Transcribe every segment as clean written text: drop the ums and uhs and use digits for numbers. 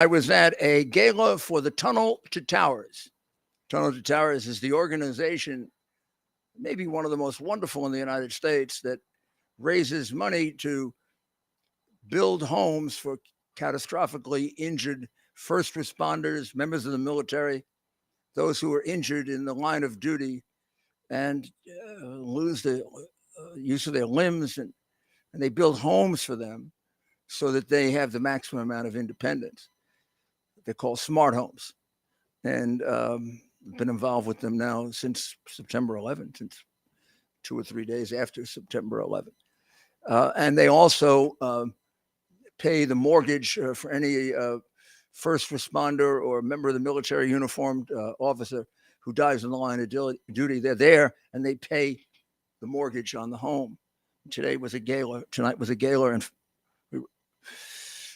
I was at a gala for the Tunnel to Towers. Tunnel to Towers is the organization, maybe one of the most wonderful in the United States, that raises money to build homes for catastrophically injured first responders, members of the military, those who are injured in the line of duty and lose the use of their limbs, and they build homes for them so that they have the maximum amount of independence. They're called smart homes, and been involved with them now since September 11th, since 2 or 3 days after September 11th. And they also pay the mortgage for any first responder or member of the military uniformed officer who dies in the line of duty. They're there and they pay the mortgage on the home. Tonight was a gala, and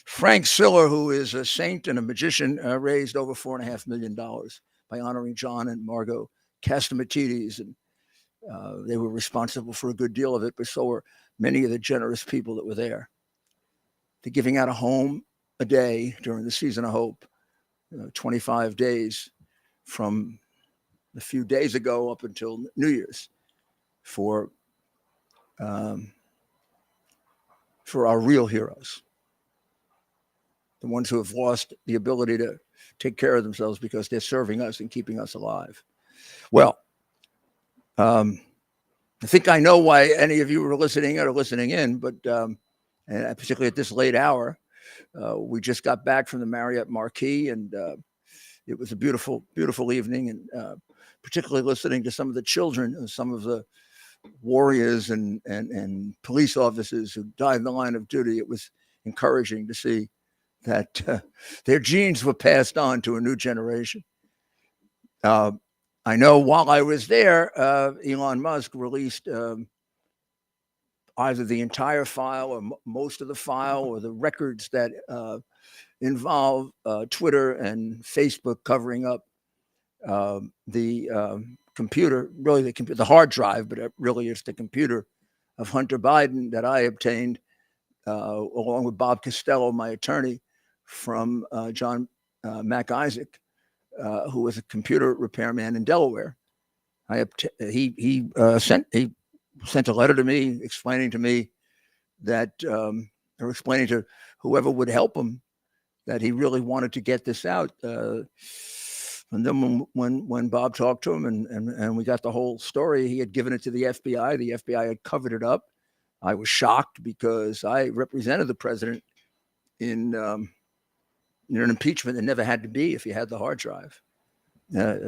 Frank Siller, who is a saint and a magician, raised over $4.5 million by honoring John and Margot Castamatidis, and they were responsible for a good deal of it, but so were many of the generous people that were there. They're giving out a home a day during the season of hope, 25 days from a few days ago up until New Year's for our real heroes, the ones who have lost the ability to take care of themselves because they're serving us and keeping us alive. Well, I think I know why any of you are listening or listening in, but and particularly at this late hour, we just got back from the Marriott Marquis, and it was a beautiful, beautiful evening, and particularly listening to some of the children, some of the warriors and police officers who died in the line of duty. It was encouraging to see that their genes were passed on to a new generation. I know while I was there, Elon Musk released either the entire file or most of the file or the records that involve Twitter and Facebook covering up the computer, really the hard drive, but really it's the computer of Hunter Biden that I obtained along with Bob Costello, my attorney, from John Mac Isaac, who was a computer repairman in Delaware. He sent a letter to me explaining to me that, or explaining to whoever would help him, that he really wanted to get this out. And then when Bob talked to him and we got the whole story, he had given it to the FBI. The FBI had covered it up. I was shocked because I represented the president in an impeachment that never had to be if he had the hard drive.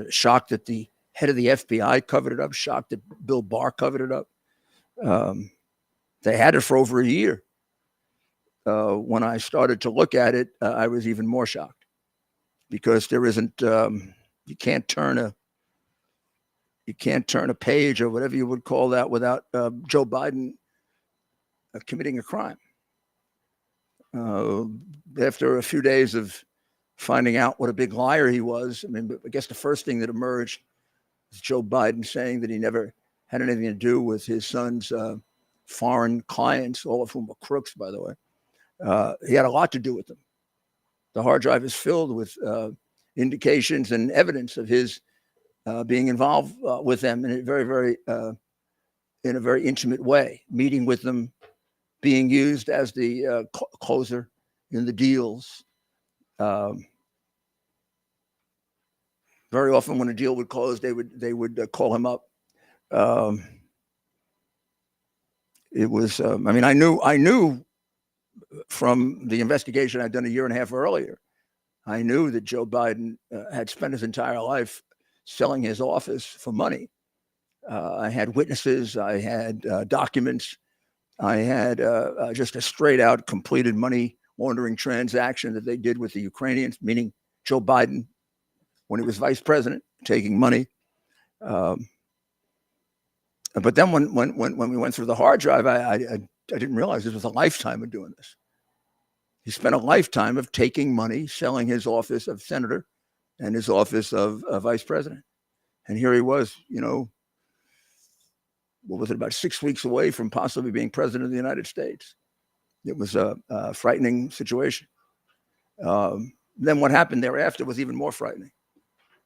Shocked that the head of the FBI covered it up. Shocked that Bill Barr covered it up. They had it for over a year. When I started to look at it, I was even more shocked because there isn't. You can't turn a page or whatever you would call that without Joe Biden committing a crime. After a few days of finding out what a big liar he was, I guess the first thing that emerged was Joe Biden saying that he never had anything to do with his son's foreign clients, all of whom were crooks, by the way. He had a lot to do with them. The hard drive is filled with indications and evidence of his being involved with them in a very intimate way, meeting with them, being used as the closer in the deals. Very often, when a deal would close, they would call him up. It was. I knew from the investigation I'd done a year and a half earlier. I knew that Joe Biden had spent his entire life selling his office for money. I had witnesses. I had documents. I had just a straight out completed money laundering transaction that they did with the Ukrainians, meaning Joe Biden, when he was vice president, taking money. But then when we went through the hard drive, I didn't realize this was a lifetime of doing this. He spent a lifetime of taking money, selling his office of senator and his office of vice president. And here he was, what was it, about 6 weeks away from possibly being president of the United States. It was a frightening situation. Then what happened thereafter was even more frightening,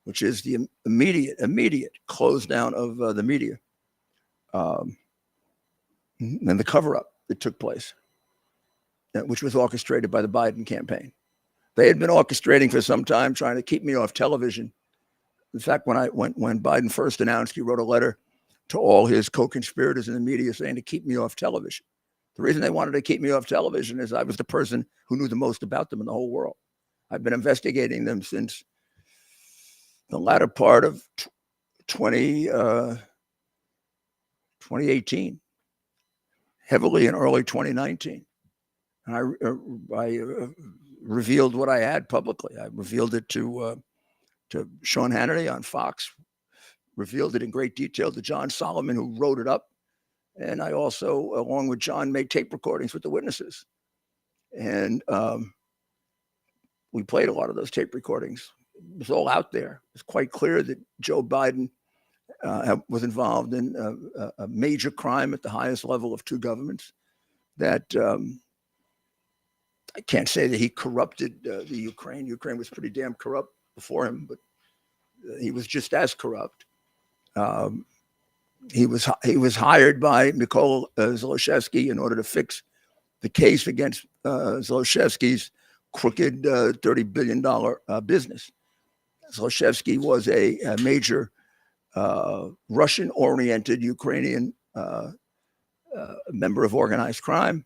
which is the immediate close down of the media, and the cover up that took place, which was orchestrated by the Biden campaign. They had been orchestrating for some time, trying to keep me off television. In fact, when Biden first announced, he wrote a letter to all his co-conspirators in the media saying to keep me off television. The reason they wanted to keep me off television is I was the person who knew the most about them in the whole world. I've been investigating them since the latter part of 2018, heavily in early 2019. And I revealed what I had publicly. I revealed it to Sean Hannity on Fox, revealed it in great detail to John Solomon, who wrote it up. And I also, along with John, made tape recordings with the witnesses. And we played a lot of those tape recordings. It was all out there. It's quite clear that Joe Biden was involved in a major crime at the highest level of two governments. That I can't say that he corrupted the Ukraine. Ukraine was pretty damn corrupt before him, but he was just as corrupt. He was hired by Mykola Zlochevsky in order to fix the case against Zlochevsky's crooked $30 billion business. Zlochevsky was a major Russian-oriented Ukrainian member of organized crime.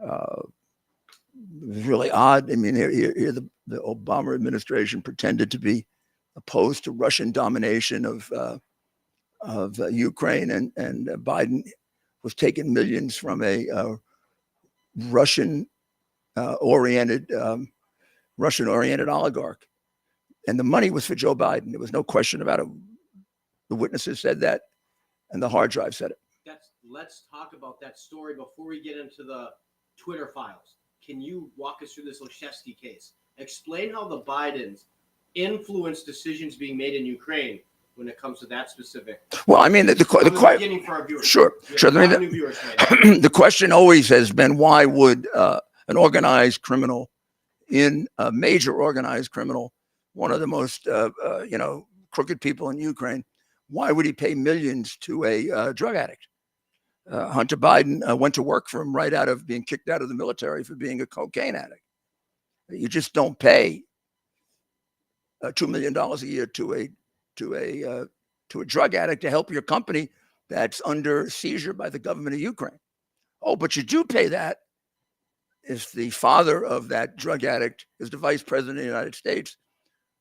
It was really odd. I mean, here the Obama administration pretended to be opposed to Russian domination of Ukraine, and Biden was taking millions from a Russian-oriented oligarch, and the money was for Joe Biden. There was no question about it. The witnesses said that, and the hard drive said it. Let's talk about that story before we get into the Twitter files. Can you walk us through this Zlochevsky case? Explain how the Bidens influence decisions being made in Ukraine when it comes to that specific. Well, I mean, the beginning for our viewers. Sure. The question always has been, why would an organized criminal, a major organized criminal, one of the most crooked people in Ukraine, why would he pay millions to a drug addict? Hunter Biden went to work for him right out of being kicked out of the military for being a cocaine addict. You just don't pay $2 million a year to a drug addict to help your company that's under seizure by the government of Ukraine. Oh, but you do pay that if the father of that drug addict is the vice president of the United States,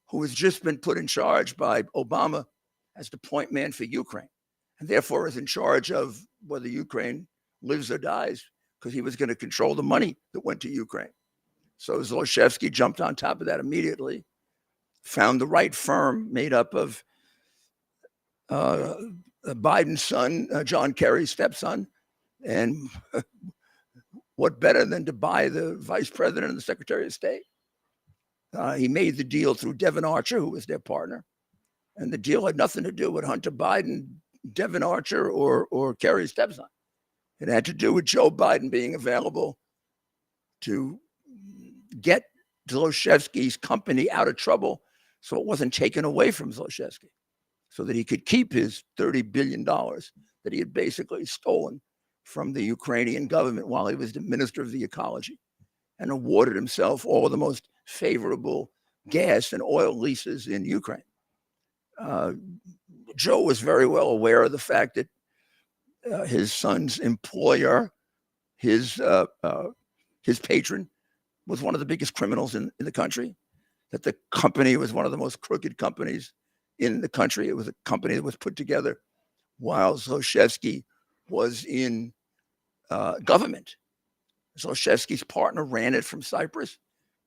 who has just been put in charge by Obama as the point man for Ukraine, and therefore is in charge of whether Ukraine lives or dies, because he was going to control the money that went to Ukraine. So Zlochevsky jumped on top of that immediately, found the right firm made up of Biden's son, John Kerry's stepson, and what better than to buy the vice president and the secretary of state? He made the deal through Devin Archer, who was their partner, and the deal had nothing to do with Hunter Biden, Devin Archer, or Kerry's stepson. It had to do with Joe Biden being available to get Zlochevsky's company out of trouble so it wasn't taken away from Zlochevsky, so that he could keep his $30 billion that he had basically stolen from the Ukrainian government while he was the minister of the ecology, and awarded himself all of the most favorable gas and oil leases in Ukraine. Joe was very well aware of the fact that his son's employer, his patron, was one of the biggest criminals in the country, that the company was one of the most crooked companies in the country. It was a company that was put together while Zlochevsky was in government. Zlochevsky's partner ran it from Cyprus.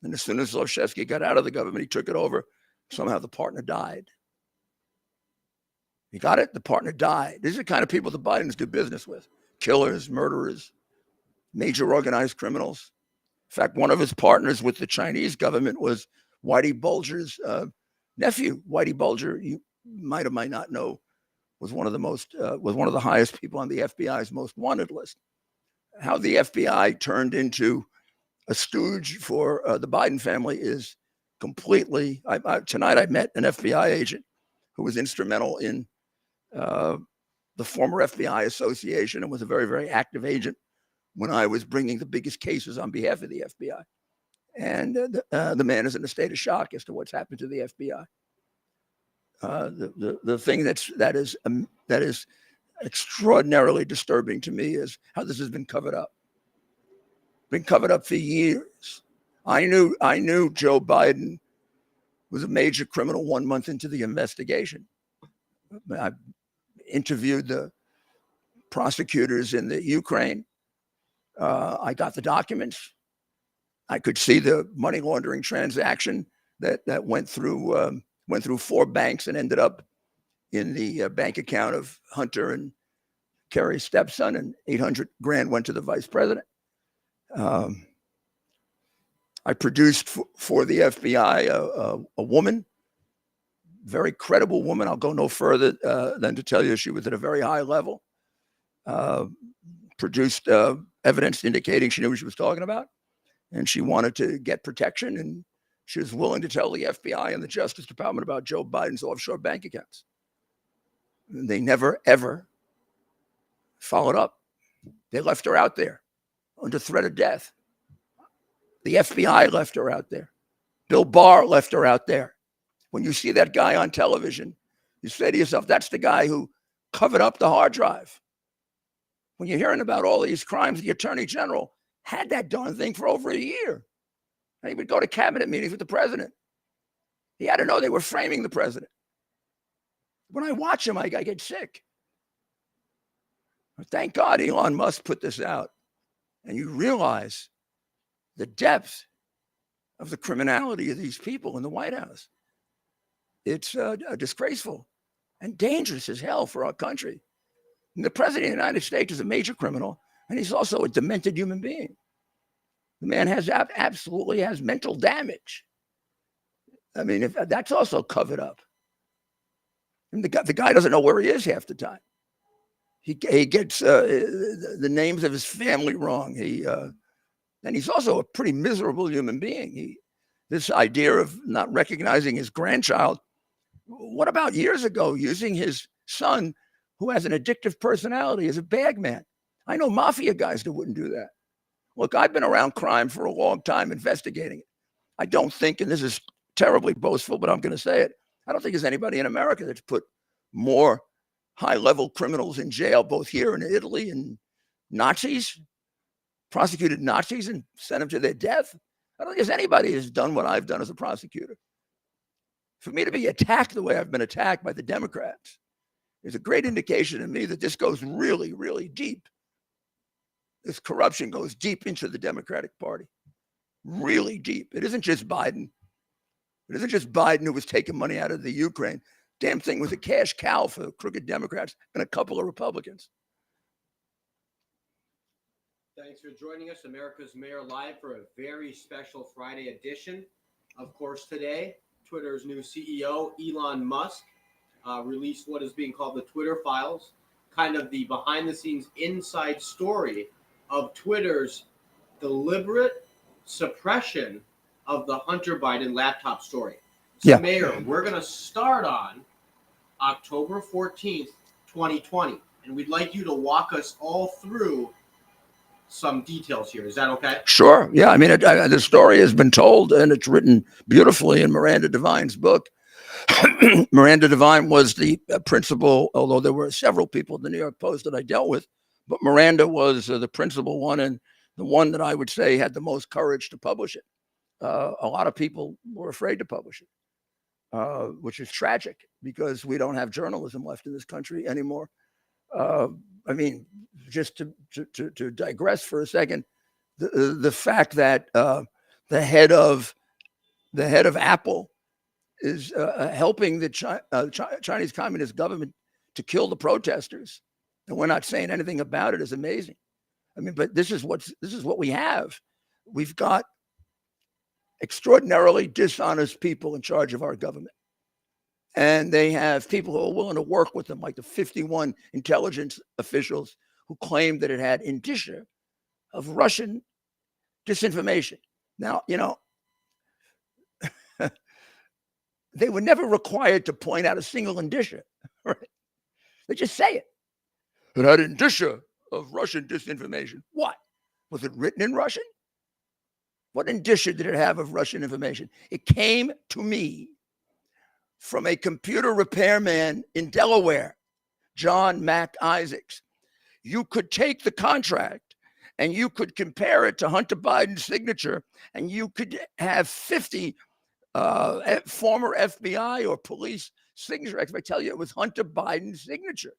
And as soon as Zlochevsky got out of the government, he took it over. Somehow the partner died. You got it? The partner died. These are the kind of people the Bidens do business with. Killers, murderers, major organized criminals. In fact, one of his partners with the Chinese government was Whitey Bulger's nephew. Whitey Bulger, you might or might not know, was one of the highest people on the FBI's most wanted list. How the FBI turned into a stooge for the Biden family is completely. Tonight I met an FBI agent who was instrumental in the former FBI association and was a very, very active agent when I was bringing the biggest cases on behalf of the FBI. And the man is in a state of shock as to what's happened to the FBI. The thing that is extraordinarily disturbing to me is how this has been covered up. Been covered up for years. I knew Joe Biden was a major criminal 1 month into the investigation. I interviewed the prosecutors in the Ukraine. I got the documents. I could see the money laundering transaction that went through 4 banks and ended up in the bank account of Hunter and Kerry's stepson, and 800 grand went to the vice president. I produced for the FBI a woman, very credible woman. I'll go no further than to tell you she was at a very high level. Produced evidence indicating she knew what she was talking about, and she wanted to get protection, and she was willing to tell the FBI and the Justice Department about Joe Biden's offshore bank accounts. And they never, ever followed up. They left her out there under threat of death. The FBI left her out there. Bill Barr left her out there. When you see that guy on television, you say to yourself, that's the guy who covered up the hard drive. When you're hearing about all these crimes, the Attorney General had that darn thing for over a year. And he would go to cabinet meetings with the president. He had to know they were framing the president. When I watch him, I get sick. Thank God Elon Musk put this out. And you realize the depth of the criminality of these people in the White House. It's disgraceful and dangerous as hell for our country. And the president of the United States is a major criminal, and he's also a demented human being. The man absolutely has mental damage. I mean, if that's also covered up. And the guy doesn't know where he is half the time. He gets the names of his family wrong. And he's also a pretty miserable human being. This idea of not recognizing his grandchild. What about years ago using his son, who has an addictive personality, as a bag man? I know mafia guys that wouldn't do that. Look, I've been around crime for a long time investigating it. I don't think, and this is terribly boastful, but I'm going to say it, I don't think there's anybody in America that's put more high-level criminals in jail, both here and in Italy, and Nazis, prosecuted Nazis and sent them to their death. I don't think there's anybody who's done what I've done as a prosecutor. For me to be attacked the way I've been attacked by the Democrats is a great indication to me that this goes really, really deep. This corruption goes deep into the Democratic Party, really deep. It isn't just Biden. It isn't just Biden who was taking money out of the Ukraine. Damn thing was a cash cow for crooked Democrats and a couple of Republicans. Thanks for joining us, America's Mayor Live, for a very special Friday edition. Of course, today, Twitter's new CEO, Elon Musk, released what is being called the Twitter Files, kind of the behind-the-scenes inside story of Twitter's deliberate suppression of the Hunter Biden laptop story. So, Mayor, we're going to start on October 14th, 2020, and we'd like you to walk us all through some details here. Is that okay? Sure. Yeah. I mean, the story has been told, and it's written beautifully in Miranda Devine's book. Miranda Devine was the principal, although there were several people at the New York Post that I dealt with, but Miranda was the principal one, and the one that I would say had the most courage to publish it. A lot of people were afraid to publish it, which is tragic because we don't have journalism left in this country anymore. I mean, just to digress for a second, the fact that the head of Apple is helping the Chinese Communist government to kill the protesters, and we're not saying anything about it is amazing. I mean, but this is what we have. We've got extraordinarily dishonest people in charge of our government. And they have people who are willing to work with them, like the 51 intelligence officials who claimed that it had indicia of Russian disinformation. Now, you know, they were never required to point out a single indicia. Right? They just say it. It had indicia of Russian disinformation. What? Was it written in Russian? What indicia did it have of Russian information? It came to me from a computer repairman in Delaware, John Mac Isaacs. You could take the contract and you could compare it to Hunter Biden's signature, and you could have 50 former FBI or police signature experts tell you it was Hunter Biden's signature.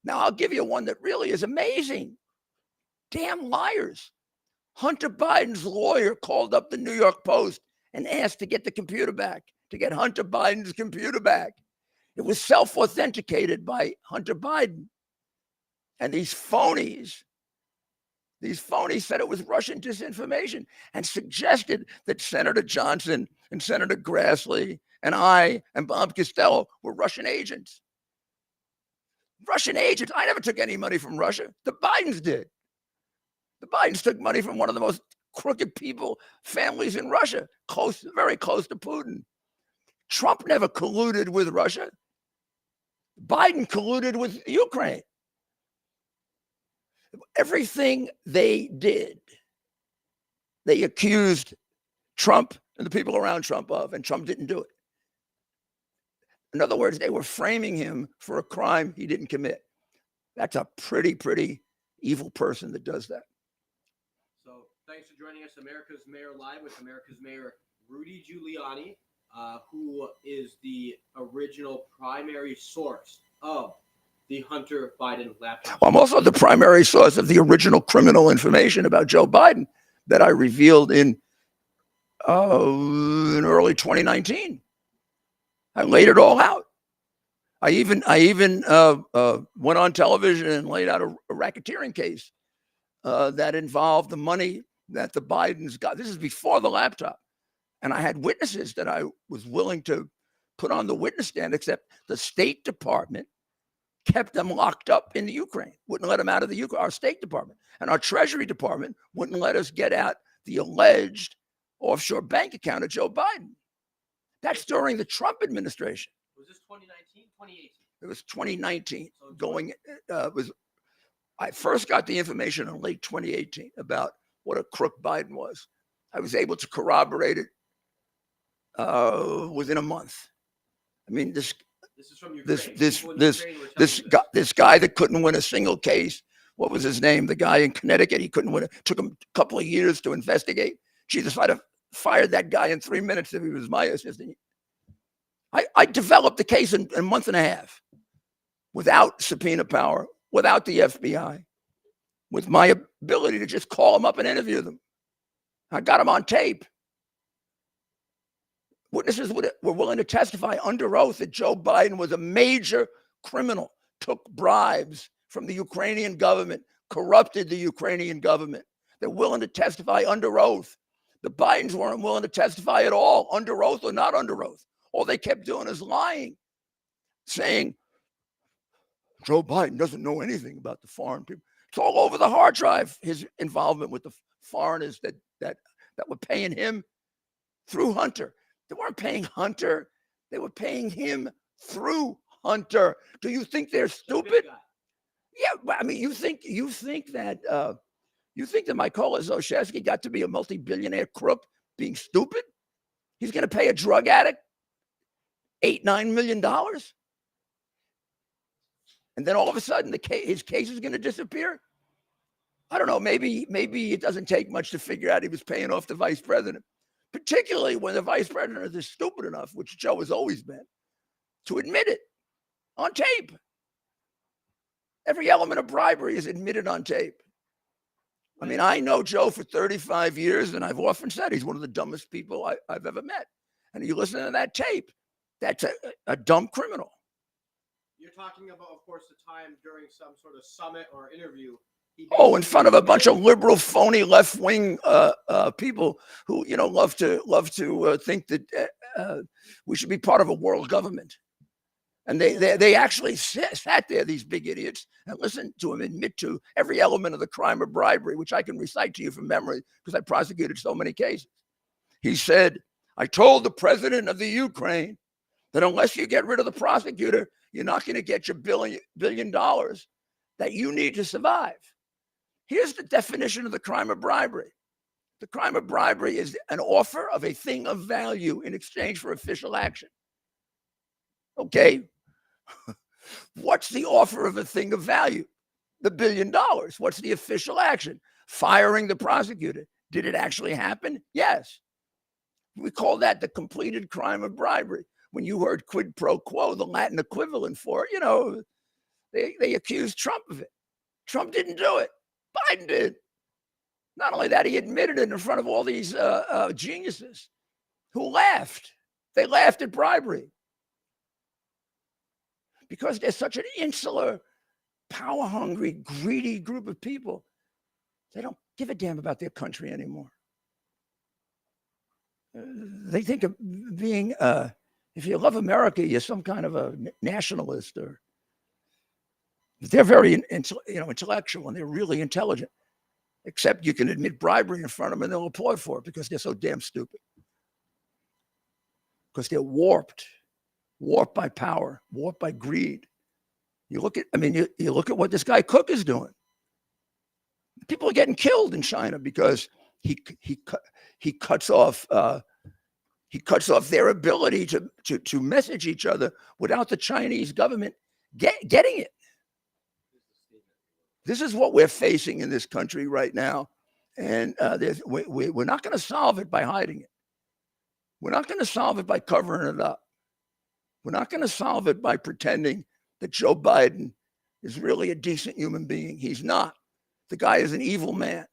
Now, I'll give you one that really is amazing. Damn liars. Hunter Biden's lawyer called up the New York Post and asked to get the computer back, to get Hunter Biden's computer back. It was self-authenticated by Hunter Biden. And these phonies said it was Russian disinformation and suggested that Senator Johnson and Senator Grassley and I and Bob Costello were Russian agents. Russian agents? I never took any money from Russia. The Bidens did. The Bidens took money from one of the most crooked families in Russia, very close to Putin. Trump never colluded with Russia. Biden colluded with Ukraine. Everything they did, they accused Trump and the people around Trump of, and Trump didn't do it. In other words, they were framing him for a crime he didn't commit. That's a pretty evil person that does that. So thanks for joining us, America's Mayor Live, with America's Mayor Rudy Giuliani, who is the original primary source of the Hunter Biden laptop. I'm also the primary source of the original criminal information about Joe Biden that I revealed in early 2019. I laid it all out. I even went on television and laid out a racketeering case that involved the money that the Bidens got. This is before the laptop. And I had witnesses that I was willing to put on the witness stand, except the State Department kept them locked up in the Ukraine, wouldn't let them out of the Ukraine, our State Department. And our Treasury Department wouldn't let us get out the alleged offshore bank account of Joe Biden. That's during the Trump administration. Was this 2019, 2018? It was 2019. I first got the information in late 2018 about what a crook Biden was. I was able to corroborate it within a month. I mean, this is from Ukraine. This guy that couldn't win a single case. What was his name? The guy in Connecticut. He couldn't win it. Took him a couple of years to investigate. Jesus, I'd have fired that guy in 3 minutes if he was my assistant. I developed the case in a month and a half without subpoena power, without the FBI, with my ability to just call them up and interview them. I got them on tape. Witnesses were willing to testify under oath that Joe Biden was a major criminal, took bribes from the Ukrainian government, corrupted the Ukrainian government. They're willing to testify under oath. The Bidens weren't willing to testify at all, under oath or not under oath. All they kept doing is lying, saying Joe Biden doesn't know anything about the foreign people. It's all over the hard drive, his involvement with the foreigners that were paying him through Hunter. They weren't paying Hunter. They were paying him through Hunter. Do you think they're stupid? Yeah, I mean, you think that Mykola Zlochevsky got to be a multi-billionaire crook being stupid? He's going to pay a drug addict $8-9 million, and then all of a sudden his case is going to disappear. I don't know. Maybe it doesn't take much to figure out he was paying off the vice president, particularly when the vice president is stupid enough, which Joe has always been, to admit it on tape. Every element of bribery is admitted on tape. I mean, I know Joe for 35 years, and I've often said he's one of the dumbest people I've ever met. And you listen to that tape, that's a dumb criminal. You're talking about, of course, the time during some sort of summit or interview. In front of a bunch of liberal, phony, left-wing people who, love to think that we should be part of a world government. And they actually sat there, these big idiots, and listened to him admit to every element of the crime of bribery, which I can recite to you from memory because I prosecuted so many cases. He said, I told the president of the Ukraine that unless you get rid of the prosecutor, you're not going to get your billion dollars that you need to survive. Here's the definition of the crime of bribery. The crime of bribery is an offer of a thing of value in exchange for official action. Okay, what's the offer of a thing of value? The $1 billion. What's the official action? Firing the prosecutor. Did it actually happen? Yes. We call that the completed crime of bribery. When you heard quid pro quo, the Latin equivalent for it, they accused Trump of it. Trump didn't do it. Biden did. Not only that, he admitted it in front of all these geniuses who laughed. They laughed at bribery because they're such an insular, power-hungry, greedy group of people. They don't give a damn about their country anymore. They think of being, if you love America, you're some kind of a nationalist, or they're very intellectual, and they're really intelligent. Except you can admit bribery in front of them and they'll applaud for it because they're so damn stupid. Because they're warped by power, warped by greed. You look at what this guy Cook is doing. People are getting killed in China because he cuts off their ability to message each other without the Chinese government getting it. This is what we're facing in this country right now, and we're not going to solve it by hiding it. We're not going to solve it by covering it up. We're not going to solve it by pretending that Joe Biden is really a decent human being. He's not. The guy is an evil man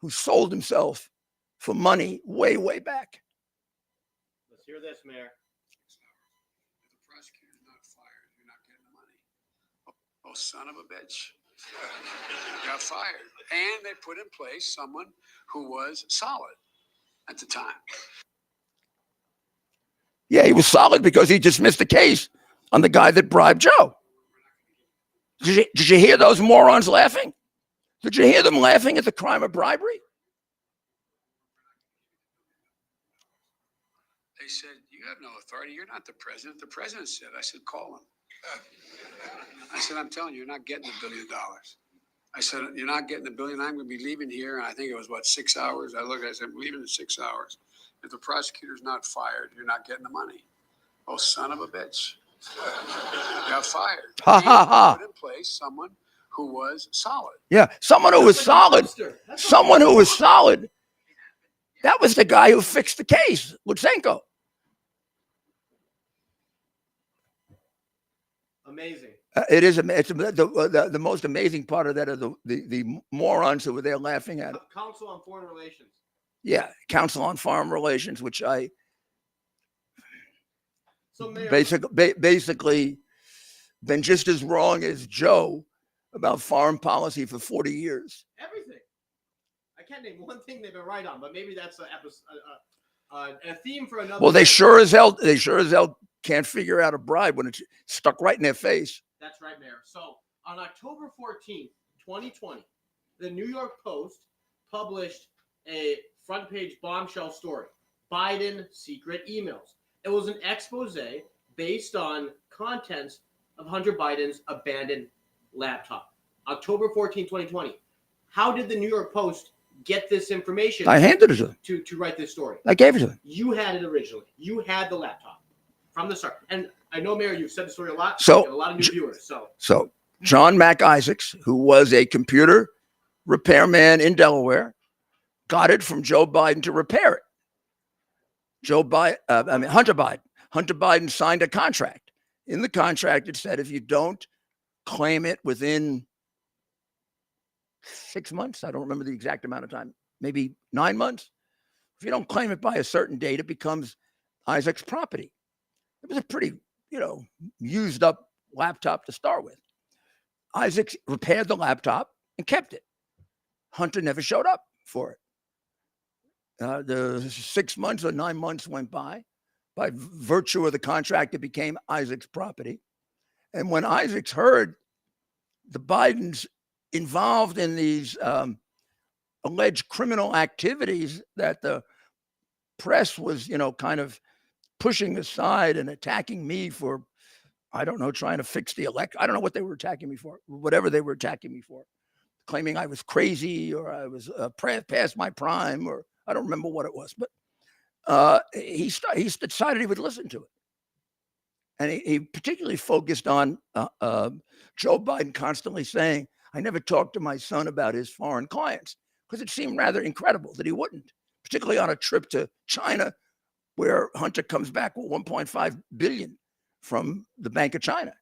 who sold himself for money way, way back. Let's hear this, Mayor. If the prosecutor's not fired, you're not getting the money. Oh, son of a bitch. Got fired. And they put in place someone who was solid at the time. Yeah, he was solid because he dismissed the case on the guy that bribed Joe. Did you hear those morons laughing? Did you hear them laughing at the crime of bribery? They said, you have no authority. You're not the president. The president said, I said, call him. I said, I'm telling you, you're not getting $1 billion. I said, you're not getting $1 billion. I'm going to be leaving here. And I think it was, 6 hours? I said, I'm leaving in 6 hours. If the prosecutor's not fired, you're not getting the money. Oh, son of a bitch. Got fired. Ha, ha, ha. Put in place someone who was solid. Yeah, someone who was solid. Someone who was solid. That was the guy who fixed the case, Lutsenko. Amazing. It is. It's the most amazing part of that are the morons who were there laughing at it. Council on Foreign Relations. Yeah, Council on Foreign Relations, which I Mayor, basically been just as wrong as Joe about foreign policy for 40 years. Everything. I can't name one thing they've been right on, but maybe that's a theme for another. Well, they sure as hell can't figure out a bribe when it's stuck right in their face. That's right, Mayor. So on October 14th, 2020, the New York Post published a front page bombshell story, Biden secret emails. It was an expose based on contents of Hunter Biden's abandoned laptop. October 14, 2020. How did the New York Post get this information? I handed it to them. To write this story. I gave it to them. You had it originally. You had the laptop from the start. And I know, Mayor, you've said the story a lot. So, a lot of new viewers. So John Mac Isaacs, who was a computer repairman in Delaware, got it from Joe Biden to repair it. Hunter Biden. Hunter Biden signed a contract. In the contract, it said if you don't claim it within 6 months, I don't remember the exact amount of time, maybe 9 months. If you don't claim it by a certain date, it becomes Isaac's property. It was a pretty, used up laptop to start with. Isaac repaired the laptop and kept it. Hunter never showed up for it. The 6 months or 9 months went by. By virtue of the contract, it became Isaac's property. And when Isaacs heard the Bidens involved in these alleged criminal activities that the press was, kind of pushing aside and attacking me for, I don't know, trying to fix the election. I don't know what they were attacking me for, whatever they were attacking me for, claiming I was crazy or I was past my prime, or I don't remember what it was. But he decided he would listen to it. And he particularly focused on Joe Biden constantly saying, I never talked to my son about his foreign clients, because it seemed rather incredible that he wouldn't, particularly on a trip to China where Hunter comes back with 1.5 billion from the Bank of China.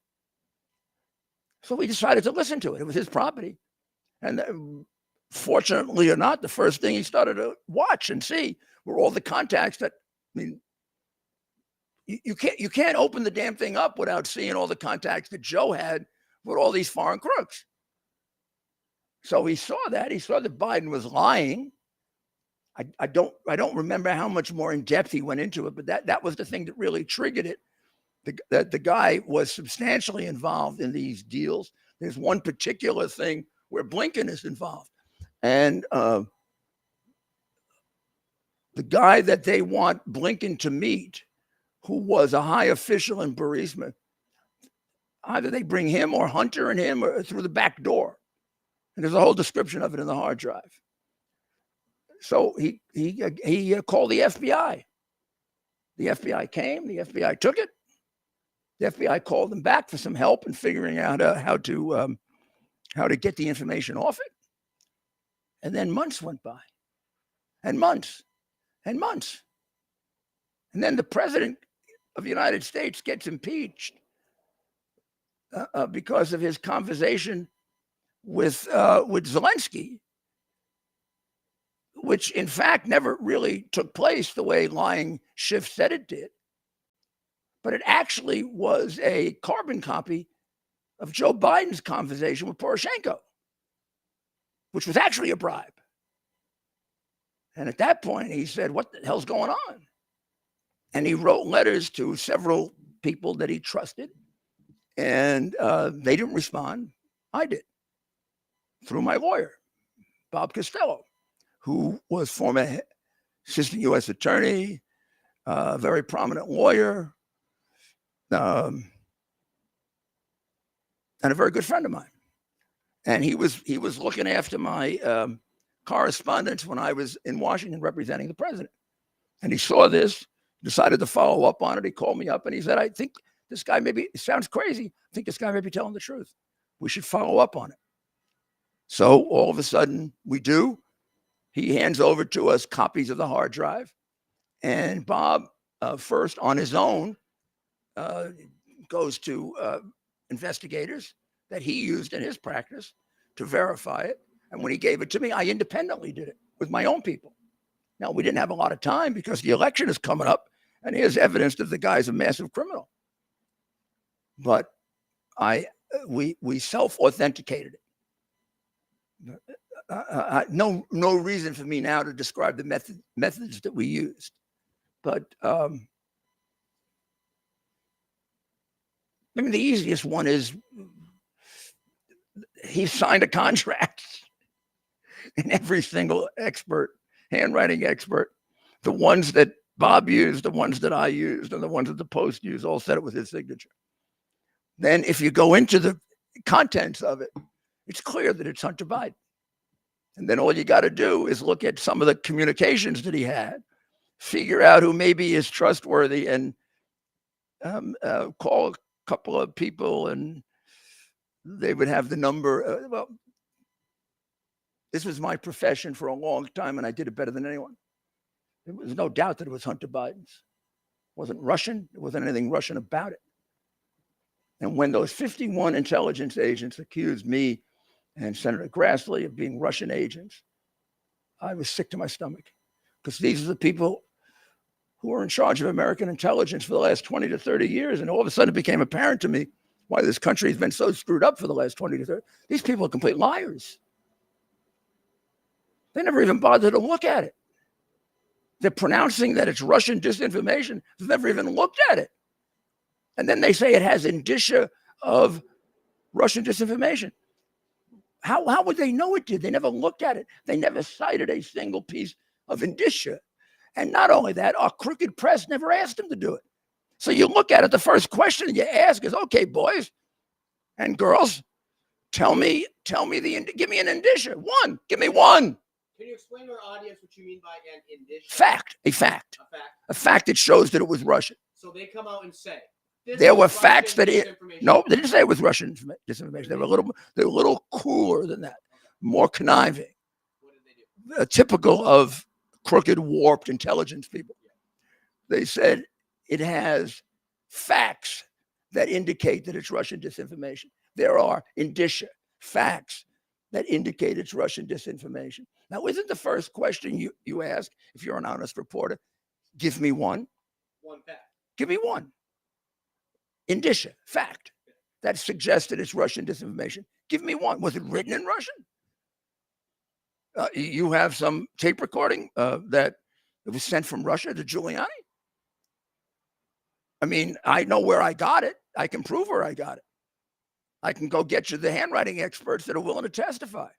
So we decided to listen to it. It was his property. And fortunately or not, the first thing he started to watch and see were all the contacts that, I mean, you can't open the damn thing up without seeing all the contacts that Joe had with all these foreign crooks. So he saw that. He saw that Biden was lying. I don't remember how much more in depth he went into it, but that was the thing that really triggered it. That the guy was substantially involved in these deals. There's one particular thing where Blinken is involved, and the guy that they want Blinken to meet, who was a high official in Burisma, either they bring him or Hunter and him or through the back door. And there's a whole description of it in the hard drive. So he called the FBI. The FBI came, the FBI took it. The FBI called them back for some help in figuring out how to get the information off it. And then months went by, and months, and months. And then the president of the United States gets impeached because of his conversation with Zelensky, which in fact never really took place the way lying Schiff said it did. But it actually was a carbon copy of Joe Biden's conversation with Poroshenko, which was actually a bribe. And at that point, he said, what the hell's going on? And he wrote letters to several people that he trusted, and they didn't respond. I did, through my lawyer, Bob Costello, who was former assistant U.S. attorney, very prominent lawyer, and a very good friend of mine. And he was looking after my correspondence when I was in Washington representing the president. And he saw this, decided to follow up on it. He called me up and he said, I think this guy maybe, it sounds crazy. I think this guy may be telling the truth. We should follow up on it. So all of a sudden we do. He hands over to us copies of the hard drive. And Bob, first on his own, goes to investigators that he used in his practice to verify it. And when he gave it to me, I independently did it with my own people. Now, we didn't have a lot of time because the election is coming up, and here's evidence that the guy's a massive criminal. But we self-authenticated it. No reason for me now to describe the methods that we used. But I mean, the easiest one is he signed a contract, and every single expert, handwriting expert, the ones that Bob used, the ones that I used, and the ones that the Post used, all said it with his signature. Then if you go into the contents of it, it's clear that it's Hunter Biden. And then all you got to do is look at some of the communications that he had, figure out who maybe is trustworthy, and call a couple of people, and they would have the number. Well, this was my profession for a long time, and I did it better than anyone. There was no doubt that it was Hunter Biden's. It wasn't Russian. There wasn't anything Russian about it. And when those 51 intelligence agents accused me and Senator Grassley of being Russian agents, I was sick to my stomach, because these are the people who were in charge of American intelligence for the last 20 to 30 years. And all of a sudden it became apparent to me why this country has been so screwed up for the last 20 to 30. These people are complete liars. They never even bothered to look at it. They're pronouncing that it's Russian disinformation. They've never even looked at it. And then they say it has indicia of Russian disinformation. How would they know it did? They never looked at it. They never cited a single piece of indicia. And not only that, our crooked press never asked them to do it. So you look at it, the first question you ask is, okay, boys and girls, give me an indicia. One, give me one. Can you explain to our audience what you mean by an indicia? A fact. A fact. A fact that shows that it was Russian. So they come out and say, There were facts that no, they didn't say it was Russian disinformation. They were a little cooler than that, more conniving, What did they do? typical of crooked, warped intelligence people. They said it has facts that indicate that it's Russian disinformation. There are indicia, facts that indicate it's Russian disinformation. Now, isn't the first question you ask if you're an honest reporter, give me one? One fact. Give me one. Indicia, fact, that suggests that it's Russian disinformation. Give me one. Was it written in Russian? You have some tape recording that it was sent from Russia to Giuliani? I mean, I know where I got it. I can prove where I got it. I can go get you the handwriting experts that are willing to testify.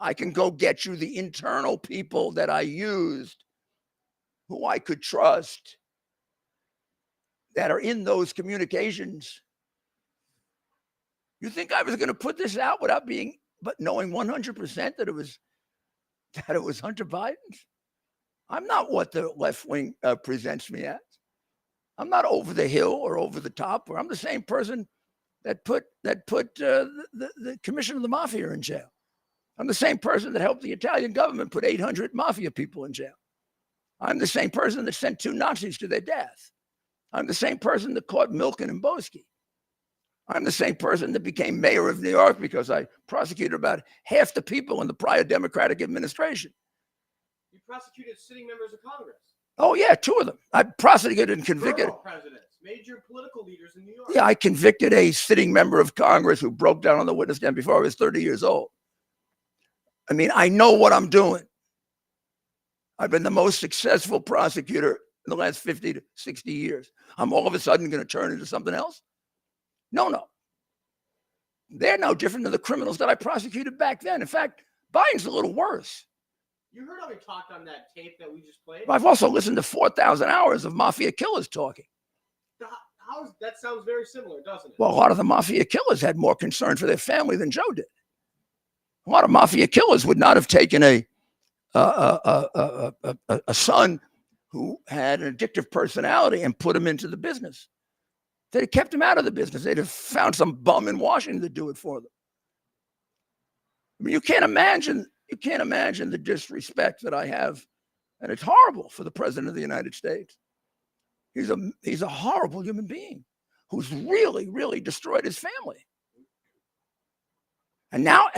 I can go get you the internal people that I used who I could trust that are in those communications. You think I was going to put this out without knowing 100% that it was Hunter Biden's? I'm not what the left wing presents me as. I'm not over the hill or over the top, or I'm the same person that put the commissioner of the mafia in jail. I'm the same person that helped the Italian government put 800 mafia people in jail. I'm the same person that sent 2 Nazis to their death. I'm the same person that caught Milken and Boesky. I'm the same person that became mayor of New York because I prosecuted about half the people in the prior Democratic administration. You prosecuted sitting members of Congress. Oh, yeah, 2 of them. I prosecuted and convicted. Borough presidents, major political leaders in New York. Yeah, I convicted a sitting member of Congress who broke down on the witness stand before I was 30 years old. I mean, I know what I'm doing. I've been the most successful prosecutor in the last 50 to 60 years. I'm all of a sudden going to turn into something else? No. They're no different than the criminals that I prosecuted back then. In fact, Biden's a little worse. You heard how we talked on that tape that we just played? I've also listened to 4,000 hours of mafia killers talking. That sounds very similar, doesn't it? Well, a lot of the mafia killers had more concern for their family than Joe did. A lot of mafia killers would not have taken a son who had an addictive personality and put him into the business. They'd have kept him out of the business. They'd have found some bum in Washington to do it for them. I mean, you can't imagine the disrespect that I have, and it's horrible for the president of the United States. He's a horrible human being who's really, really destroyed his family. And now,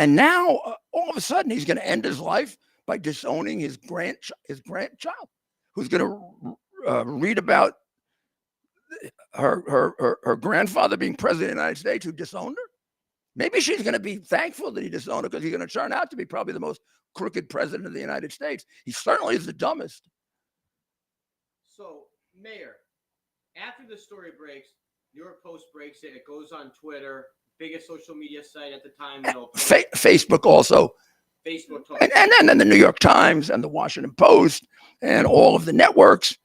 all of a sudden, he's going to end his life by disowning his grandchild, who's going to read about her grandfather being president of the United States who disowned her. Maybe she's going to be thankful that he disowned her because he's going to turn out to be probably the most crooked president of the United States. He certainly is the dumbest. So, Mayor, after the story breaks, New York Post breaks it. It goes on Twitter, biggest social media site at the time. Facebook also. Facebook. And then the New York Times and the Washington Post and all of the networks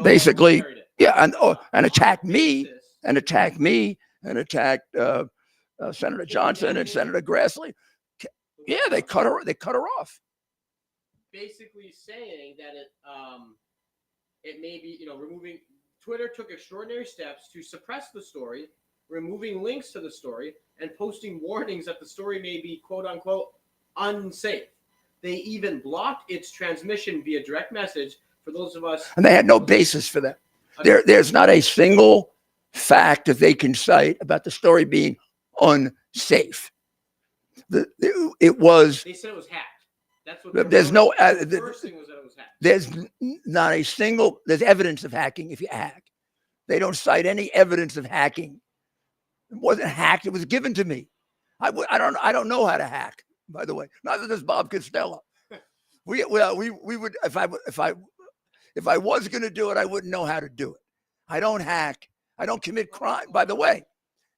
basically, and attacked me and attacked Senator Johnson and Senator Grassley. Yeah, they cut her off. Basically saying that it may be, removing. Twitter took extraordinary steps to suppress the story, removing links to the story, and posting warnings that the story may be quote unquote unsafe. They even blocked its transmission via direct message for those of us. And they had no basis for that. There's not a single fact that they can cite about the story being unsafe. They said it was hacked. That's what there's no. The first thing was that it was hacked. There's not a single. There's evidence of hacking if you hack. They don't cite any evidence of hacking. It wasn't hacked. It was given to me. I don't know how to hack. By the way, neither does Bob Costello. We would if I was going to do it, I wouldn't know how to do it. I don't hack. I don't commit crime. By the way,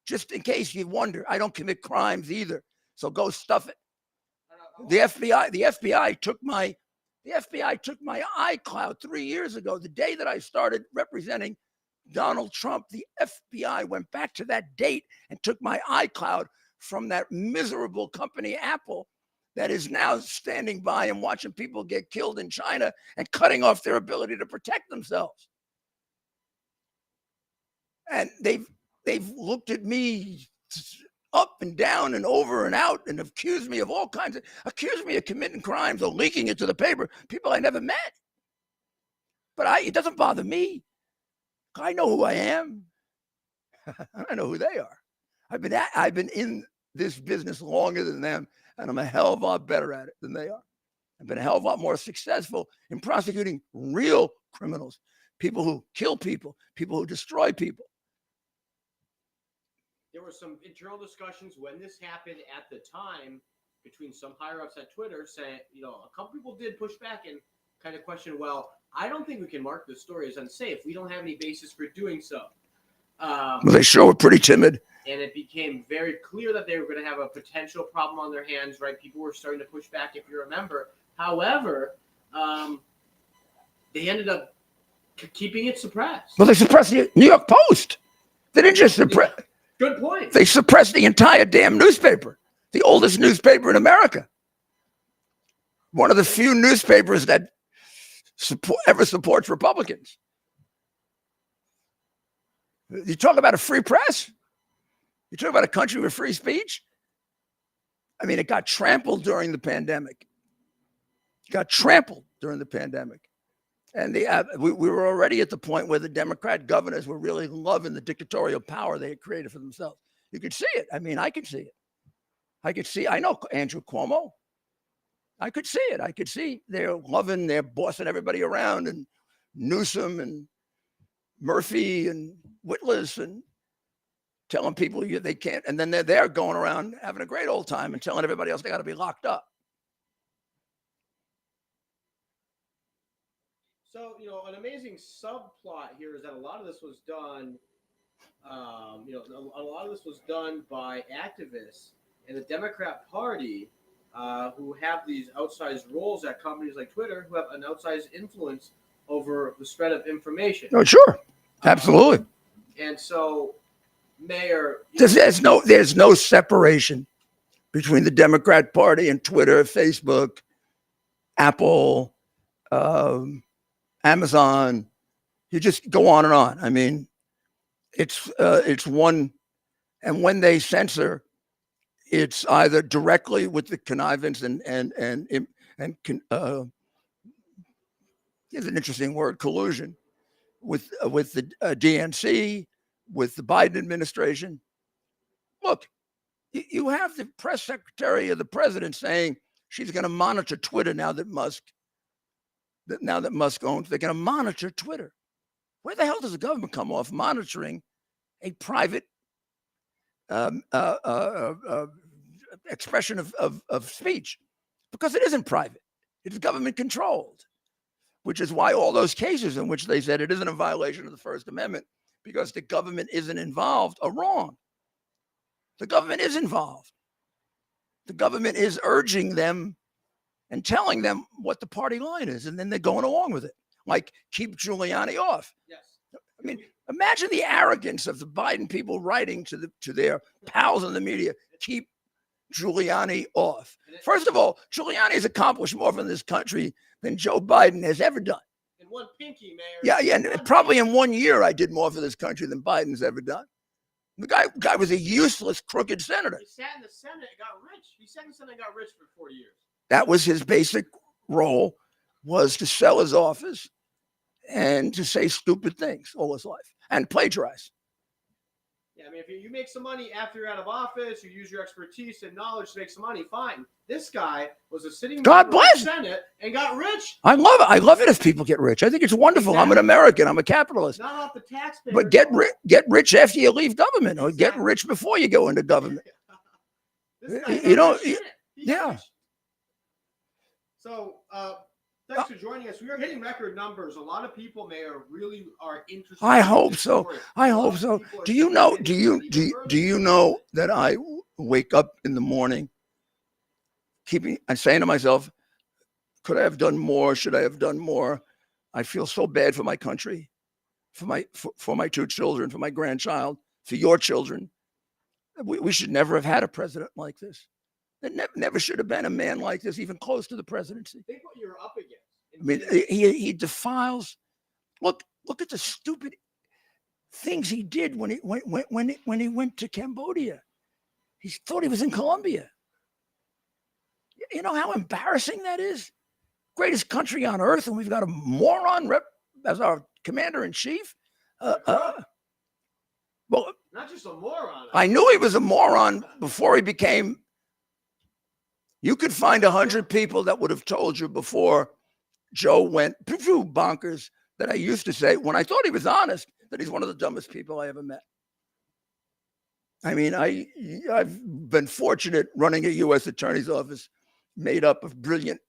just in case you wonder, I don't commit crimes either. So go stuff it. The FBI took my iCloud 3 years ago, the day that I started representing Donald Trump, the FBI went back to that date and took my iCloud from that miserable company, Apple, that is now standing by and watching people get killed in China and cutting off their ability to protect themselves. And they've looked at me up and down and over and out and accused me of all kinds of, accused me of committing crimes or leaking it to the paper, people I never met. But it doesn't bother me. I know who I am. I know who they are. I've been in this business longer than them, and I'm a hell of a lot better at it than they are. I've been a hell of a lot more successful in prosecuting real criminals, people who kill people, people who destroy people. There were some internal discussions when this happened at the time between some higher ups at Twitter saying, a couple people did push back and kind of question, well, I don't think we can mark this story as unsafe. We don't have any basis for doing so. Well, they sure were pretty timid. And it became very clear that they were going to have a potential problem on their hands, right? People were starting to push back, if you remember. However, they ended up keeping it suppressed. Well, they suppressed the New York Post. They didn't just suppress. Yeah, good point. They suppressed the entire damn newspaper, the oldest newspaper in America. One of the few newspapers that ever supports Republicans. You talk about a free press? You talk about a country with free speech? I mean, it got trampled during the pandemic. And we were already at the point where the Democrat governors were really loving the dictatorial power they had created for themselves. You could see it. I mean, I could see it. I know Andrew Cuomo. I could see it. I could see they're bossing everybody around, and Newsom and Murphy and Whitlis, and telling people they can't. And then they're there going around having a great old time and telling everybody else they got to be locked up. So, an amazing subplot here is that a lot of this was done, a lot of this was done by activists in the Democrat Party who have these outsized roles at companies like Twitter, who have an outsized influence over the spread of information. Oh, sure. Absolutely. And so, Mayor... There's no separation between the Democrat Party and Twitter, Facebook, Apple, Amazon. You just go on and on. I mean, it's one, and when they censor, it's either directly with the connivance and here's an interesting word, collusion with the DNC, with the Biden administration. Look, you have the press secretary of the president saying she's going to monitor Twitter now that Musk owns. They're going to monitor Twitter. Where the hell does the government come off monitoring a private expression of speech? Because it isn't private. It's government controlled, which is why all those cases in which they said it isn't a violation of the First Amendment because the government isn't involved are wrong. The government is involved. The government is urging them and telling them what the party line is, and then they're going along with it. Like, keep Giuliani off. Yes. I mean, imagine the arrogance of the Biden people writing to their pals in the media, keep Giuliani off. First of all, Giuliani has accomplished more for this country than Joe Biden has ever done. In one pinky, Mayor. Yeah, and probably in 1 year I did more for this country than Biden's ever done. The guy was a useless, crooked senator. He sat in the Senate and got rich. He sat in the Senate and got rich for 4 years. That was his basic role, was to sell his office and to say stupid things all his life and plagiarize. Yeah, I mean, if you make some money after you're out of office, you use your expertise and knowledge to make some money, fine. This guy was a sitting God member of the bless. Senate and got rich. I love it. I love it if people get rich. I think it's wonderful. I'm an American. I'm a capitalist. Not off the taxpayer. But get rich after you leave government, or get rich before you go into government. This guy You got know, rich. He got yeah. rich. So, thanks for joining us. We are hitting record numbers. A lot of people, Mayor, really are interested. I in hope this so. story. I A lot hope of so. people are Do you know? saying Do it's you even do further do you than know that I wake up in the morning, I'm saying to myself, could I have done more? Should I have done more? I feel so bad for my country. for my two children, for my grandchild, for your children. We should never have had a president like this. There never should have been a man like this, even close to the presidency. Think what you're up against. I mean, he defiles. Look at the stupid things he did when he went to Cambodia. He thought he was in Colombia. You know how embarrassing that is? Greatest country on earth, and we've got a moron as our commander in chief. Well, not just a moron. I knew he was a moron before he became. You could find 100 people that would have told you before Joe went bonkers that I used to say, when I thought he was honest, that he's one of the dumbest people I ever met. I mean, I've been fortunate running a U.S. attorney's office made up of brilliant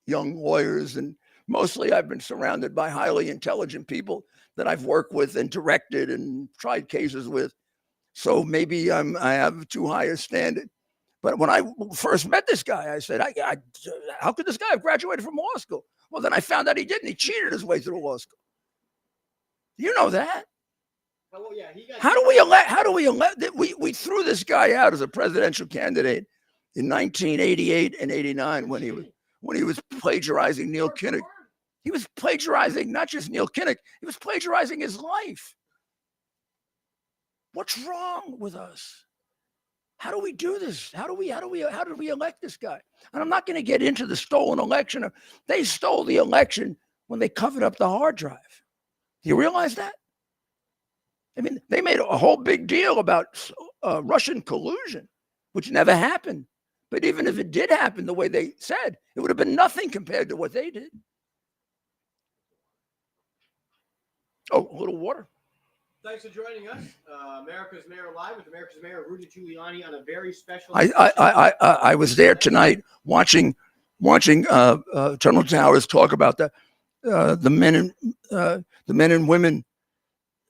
young lawyers, and mostly I've been surrounded by highly intelligent people that I've worked with and directed and tried cases with. So maybe I have too high a standard. But when I first met this guy, I said, how could this guy have graduated from law school? Well, then I found out he didn't. He cheated his way through law school. You know that. Oh, yeah, How do we elect? We threw this guy out as a presidential candidate in 1988 and 89 when he was plagiarizing Neil Kinnock. He was plagiarizing not just Neil Kinnock, he was plagiarizing his life. What's wrong with us? How do we do this? How did we elect this guy? And I'm not going to get into the stolen election. They stole the election when they covered up the hard drive. Do you realize that? I mean, they made a whole big deal about Russian collusion, which never happened. But even if it did happen the way they said, it would have been nothing compared to what they did. Oh, a little water. Thanks for joining us. America's Mayor Live with America's Mayor Rudy Giuliani on a very special. I was there tonight watching Tunnel Towers talk about the men and women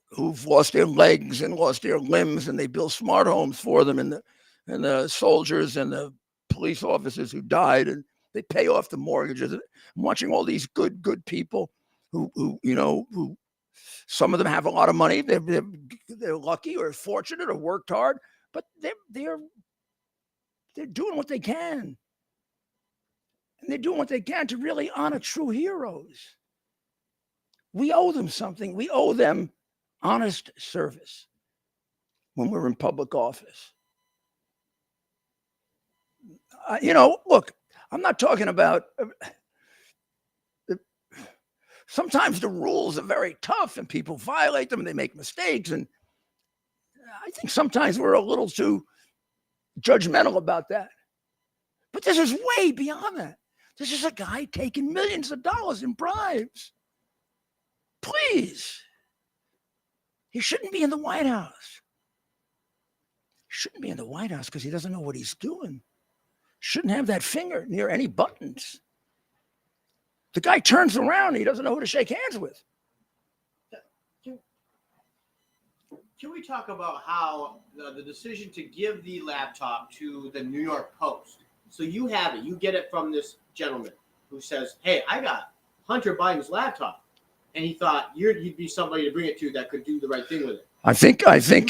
who've lost their legs and lost their limbs, and they build smart homes for them, and the soldiers and the police officers who died, and they pay off the mortgages. I'm watching all these good people who some of them have a lot of money. They're lucky or fortunate or worked hard, but they're doing what they can. And they're doing what they can to really honor true heroes. We owe them something. We owe them honest service when we're in public office. Look, I'm not talking about. Sometimes the rules are very tough and people violate them and they make mistakes. And I think sometimes we're a little too judgmental about that. But this is way beyond that. This is a guy taking millions of dollars in bribes. Please. He shouldn't be in the White House. He shouldn't be in the White House because he doesn't know what he's doing. Shouldn't have that finger near any buttons. The guy turns around, he doesn't know who to shake hands with. Can we talk about how the decision to give the laptop to the New York Post? So you have it, you get it from this gentleman who says, "Hey, I got Hunter Biden's laptop," and he thought you'd be somebody to bring it to that could do the right thing with it. I think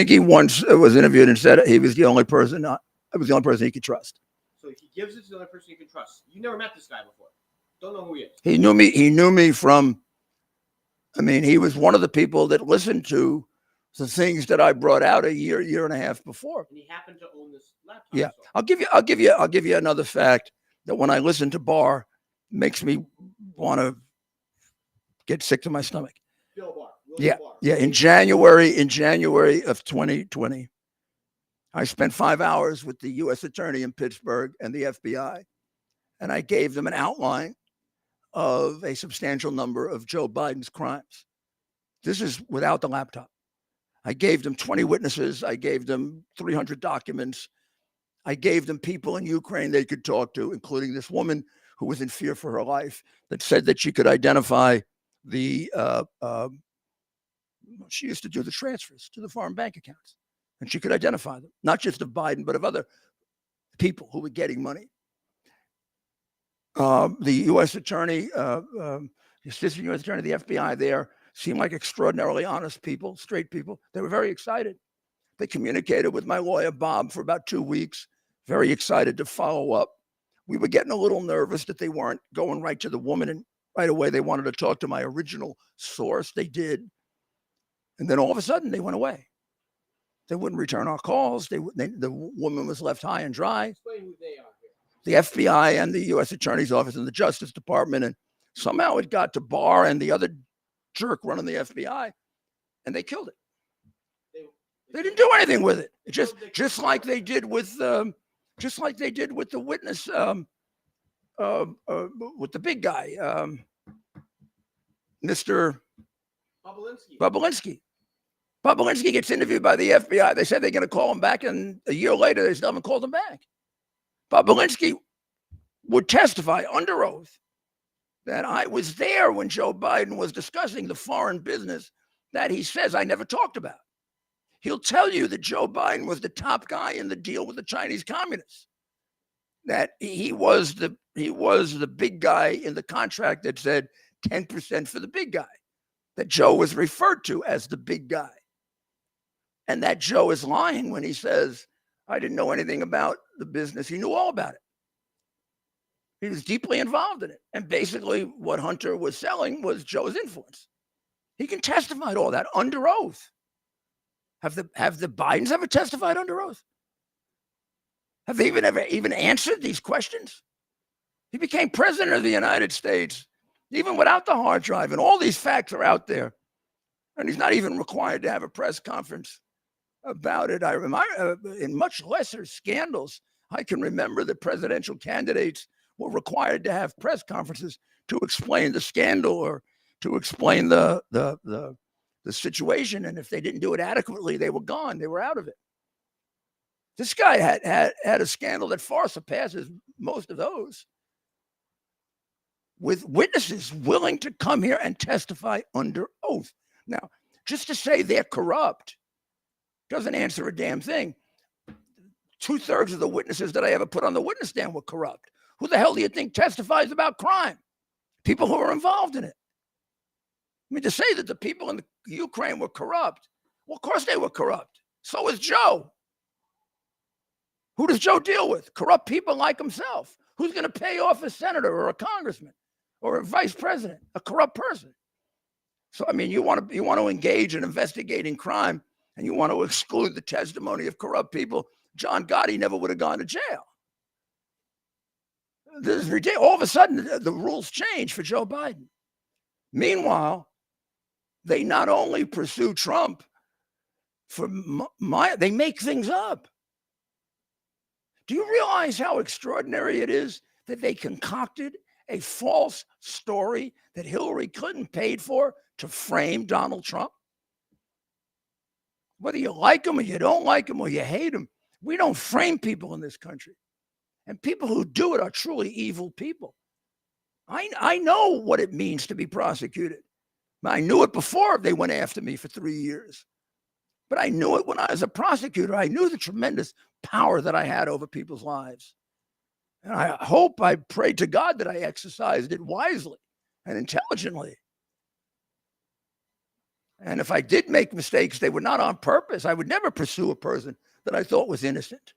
he once was interviewed and said he was the only person he could trust. So he gives it to the only person he can trust. You never met this guy before. Don't know who he is. He knew me from, he was one of the people that listened to the things that I brought out a year and a half before. And he happened to own this laptop. Yeah. So. I'll give you another fact that when I listen to Barr makes me want to get sick to my stomach. Bill Barr. Barr. Yeah. In January of 2020, I spent 5 hours with the U.S. attorney in Pittsburgh and the FBI, and I gave them an outline of a substantial number of Joe Biden's crimes. This is without the laptop. I gave them 20 witnesses. I gave them 300 documents. I gave them people in Ukraine they could talk to, including this woman who was in fear for her life that said that she could identify she used to do the transfers to the foreign bank accounts, and she could identify them, not just of Biden, but of other people who were getting money. The U.S. attorney, assistant U.S. attorney, the FBI there seemed like extraordinarily honest people, straight people. They were very excited. They communicated with my lawyer, Bob, for about 2 weeks, very excited to follow up. We were getting a little nervous that they weren't going right to the woman, and right away they wanted to talk to my original source. They did. And then all of a sudden they went away. They wouldn't return our calls. The woman was left high and dry. Explain who they are here. The FBI and the U.S. Attorney's Office and the Justice Department, and somehow it got to Barr and the other jerk running the FBI, and they killed it. They didn't do anything with it. Just like they did with the witness with the big guy, Mr. Bobulinski. Bobulinski gets interviewed by the FBI. They said they're going to call him back, and a year later they still haven't called him back. Bobulinski would testify under oath that I was there when Joe Biden was discussing the foreign business that he says I never talked about. He'll tell you that Joe Biden was the top guy in the deal with the Chinese communists, that he was the big guy in the contract that said 10% for the big guy, that Joe was referred to as the big guy, and that Joe is lying when he says, I didn't know anything about the business. He knew all about it. He was deeply involved in it. And basically what Hunter was selling was Joe's influence. He can testify to all that under oath. Have the Bidens ever testified under oath? Have they even answered these questions? He became president of the United States, even without the hard drive, and all these facts are out there. And he's not even required to have a press conference about it. I remember in much lesser scandals, I can remember that presidential candidates were required to have press conferences to explain the scandal or to explain the situation. And if they didn't do it adequately, they were gone. They were out of it. This guy had a scandal that far surpasses most of those, with witnesses willing to come here and testify under oath. Now, just to say they're corrupt doesn't answer a damn thing. 2/3 of the witnesses that I ever put on the witness stand were corrupt. Who the hell do you think testifies about crime? People who are involved in it. I mean, to say that the people in the Ukraine were corrupt, well, of course they were corrupt. So was Joe. Who does Joe deal with? Corrupt people like himself. Who's going to pay off a senator or a congressman or a vice president? A corrupt person. So, I mean, you want to engage in investigating crime and you want to exclude the testimony of corrupt people. John Gotti never would have gone to jail. This is ridiculous. All of a sudden, the rules change for Joe Biden. Meanwhile, they not only pursue Trump they make things up. Do you realize how extraordinary it is that they concocted a false story that Hillary Clinton paid for to frame Donald Trump? Whether you like him or you don't like him or you hate him, we don't frame people in this country. And people who do it are truly evil people. I know what it means to be prosecuted. I knew it before they went after me for 3 years. But I knew it when I was a prosecutor. I knew the tremendous power that I had over people's lives. And I prayed to God that I exercised it wisely and intelligently. And if I did make mistakes, they were not on purpose. I would never pursue a person that I thought was innocent.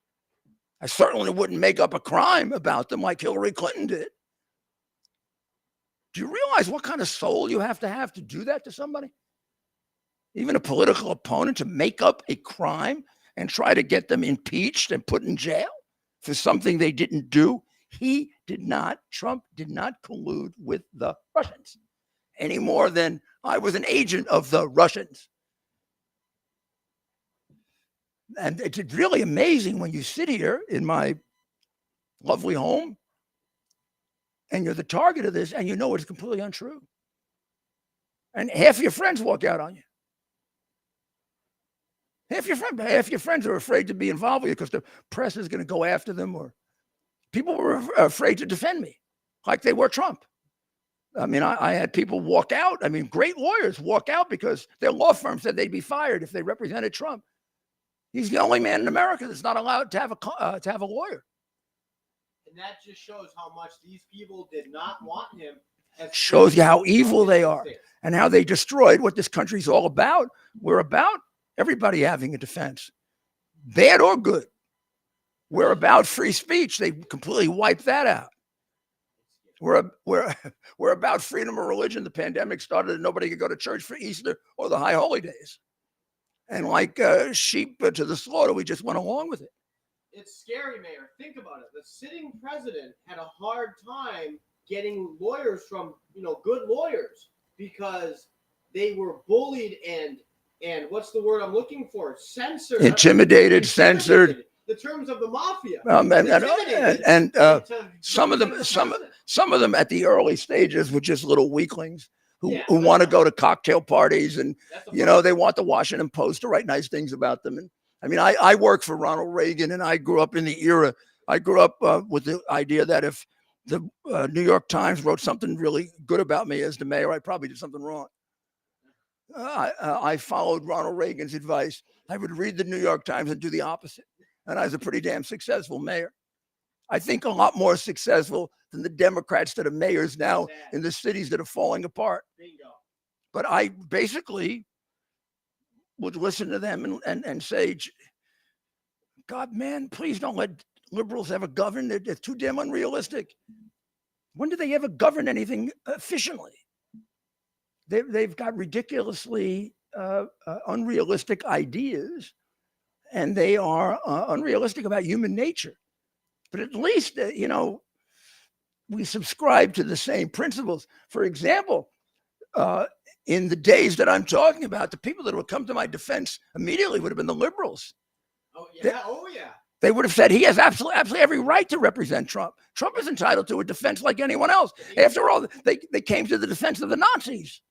I certainly wouldn't make up a crime about them like Hillary Clinton did. Do you realize what kind of soul you have to do that to somebody? Even a political opponent, to make up a crime and try to get them impeached and put in jail for something they didn't do. Trump did not collude with the Russians any more than I was an agent of the Russians. And it's really amazing when you sit here in my lovely home and you're the target of this and you know it's completely untrue. And half your friends walk out on you. Half your friends are afraid to be involved with you because the press is going to go after them, or people were afraid to defend me like they were Trump. I mean, I had people walk out. I mean, great lawyers walk out because their law firm said they'd be fired if they represented Trump. He's the only man in America that's not allowed to have a lawyer. And that just shows how much these people did not want him shows you how evil they are and how they destroyed what this country's all about. We're about everybody having a defense, bad or good. We're about free speech. They completely wiped that out. We're about freedom of religion. The pandemic started and nobody could go to church for Easter or the high holy days. And like sheep to the slaughter, we just went along with it. It's scary, Mayor. Think about it. The sitting president had a hard time getting lawyers from, good lawyers because they were bullied and what's the word I'm looking for? Censored. Intimidated, censored. The terms of the mafia. Some of them at the early stages were just little weaklings who want to go to cocktail parties and they want the Washington Post to write nice things about them. And I mean, I work for Ronald Reagan, and I grew up in the era. I grew up with the idea that if the New York Times wrote something really good about me as the mayor, I probably did something wrong. I followed Ronald Reagan's advice. I would read the New York Times and do the opposite. And I was a pretty damn successful mayor. I think a lot more successful than the Democrats that are mayors now in the cities that are falling apart. Bingo. But I basically would listen to them and say, God, man, please don't let liberals ever govern. They're too damn unrealistic. When do they ever govern anything efficiently? They've got ridiculously unrealistic ideas, and they are unrealistic about human nature. But at least, we subscribe to the same principles. For example, in the days that I'm talking about, the people that would come to my defense immediately would have been the liberals. Oh, yeah. They would have said he has absolutely every right to represent Trump. Trump is entitled to a defense like anyone else. After all, they came to the defense of the Nazis.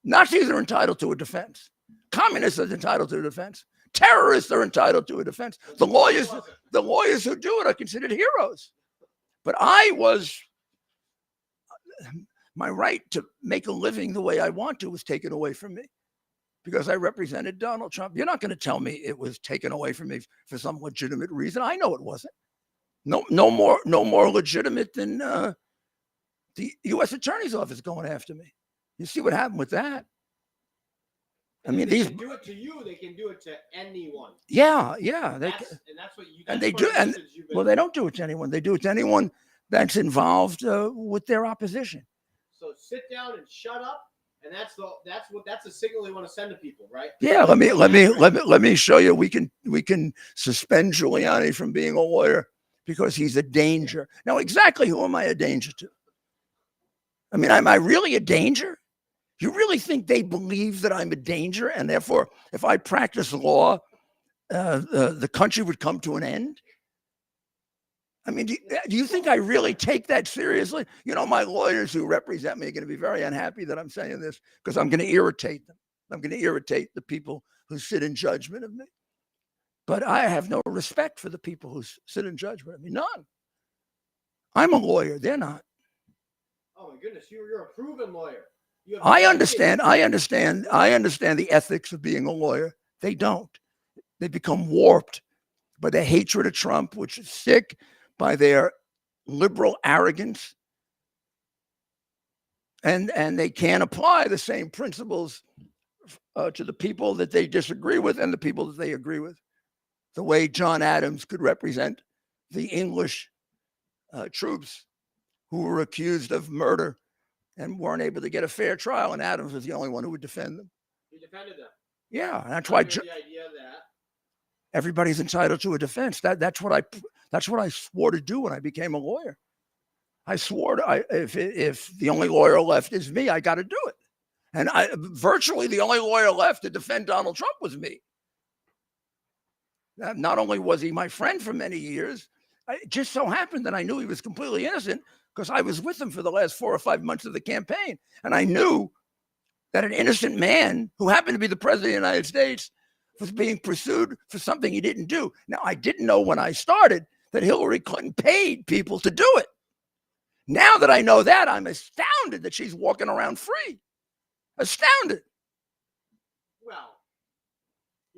Nazis are entitled to a defense. Communists are entitled to a defense. Terrorists are entitled to a defense. The lawyers who do it are considered heroes. But my right to make a living the way I want to was taken away from me because I represented Donald Trump. You're not going to tell me it was taken away from me for some legitimate reason. I know it wasn't. No more legitimate than the U.S. Attorney's Office going after me. You see what happened with that? I mean, they can do it to you. They can do it to anyone. Yeah. That's what you. And they do. And well, they don't do it to anyone. They do it to anyone that's involved with their opposition. So sit down and shut up. And that's a signal they want to send to people, right? Yeah. Let me show you. We can suspend Giuliani from being a lawyer because he's a danger. Now, exactly who am I a danger to? I mean, am I really a danger? You really think they believe that I'm a danger, and therefore, if I practice law, the country would come to an end? I mean, do you think I really take that seriously? My lawyers who represent me are going to be very unhappy that I'm saying this because I'm going to irritate them. I'm going to irritate the people who sit in judgment of me. But I have no respect for the people who sit in judgment of me. None. I'm a lawyer. They're not. Oh my goodness, you're a proven lawyer. I understand the ethics of being a lawyer. They don't. They become warped by the hatred of Trump, which is sick, by their liberal arrogance. And they can't apply the same principles to the people that they disagree with and the people that they agree with. The way John Adams could represent the English troops who were accused of murder and weren't able to get a fair trial, and Adams was the only one who would defend them. He defended them. Yeah, that's why the idea that everybody's entitled to a defense. That's what I swore to do when I became a lawyer. I swore if the only lawyer left is me, I got to do it. And virtually the only lawyer left to defend Donald Trump was me. Not only was he my friend for many years, it just so happened that I knew he was completely innocent because I was with him for the last 4 or 5 months of the campaign. And I knew that an innocent man who happened to be the president of the United States was being pursued for something he didn't do. Now, I didn't know when I started that Hillary Clinton paid people to do it. Now that I know that, I'm astounded that she's walking around free. Astounded. Well,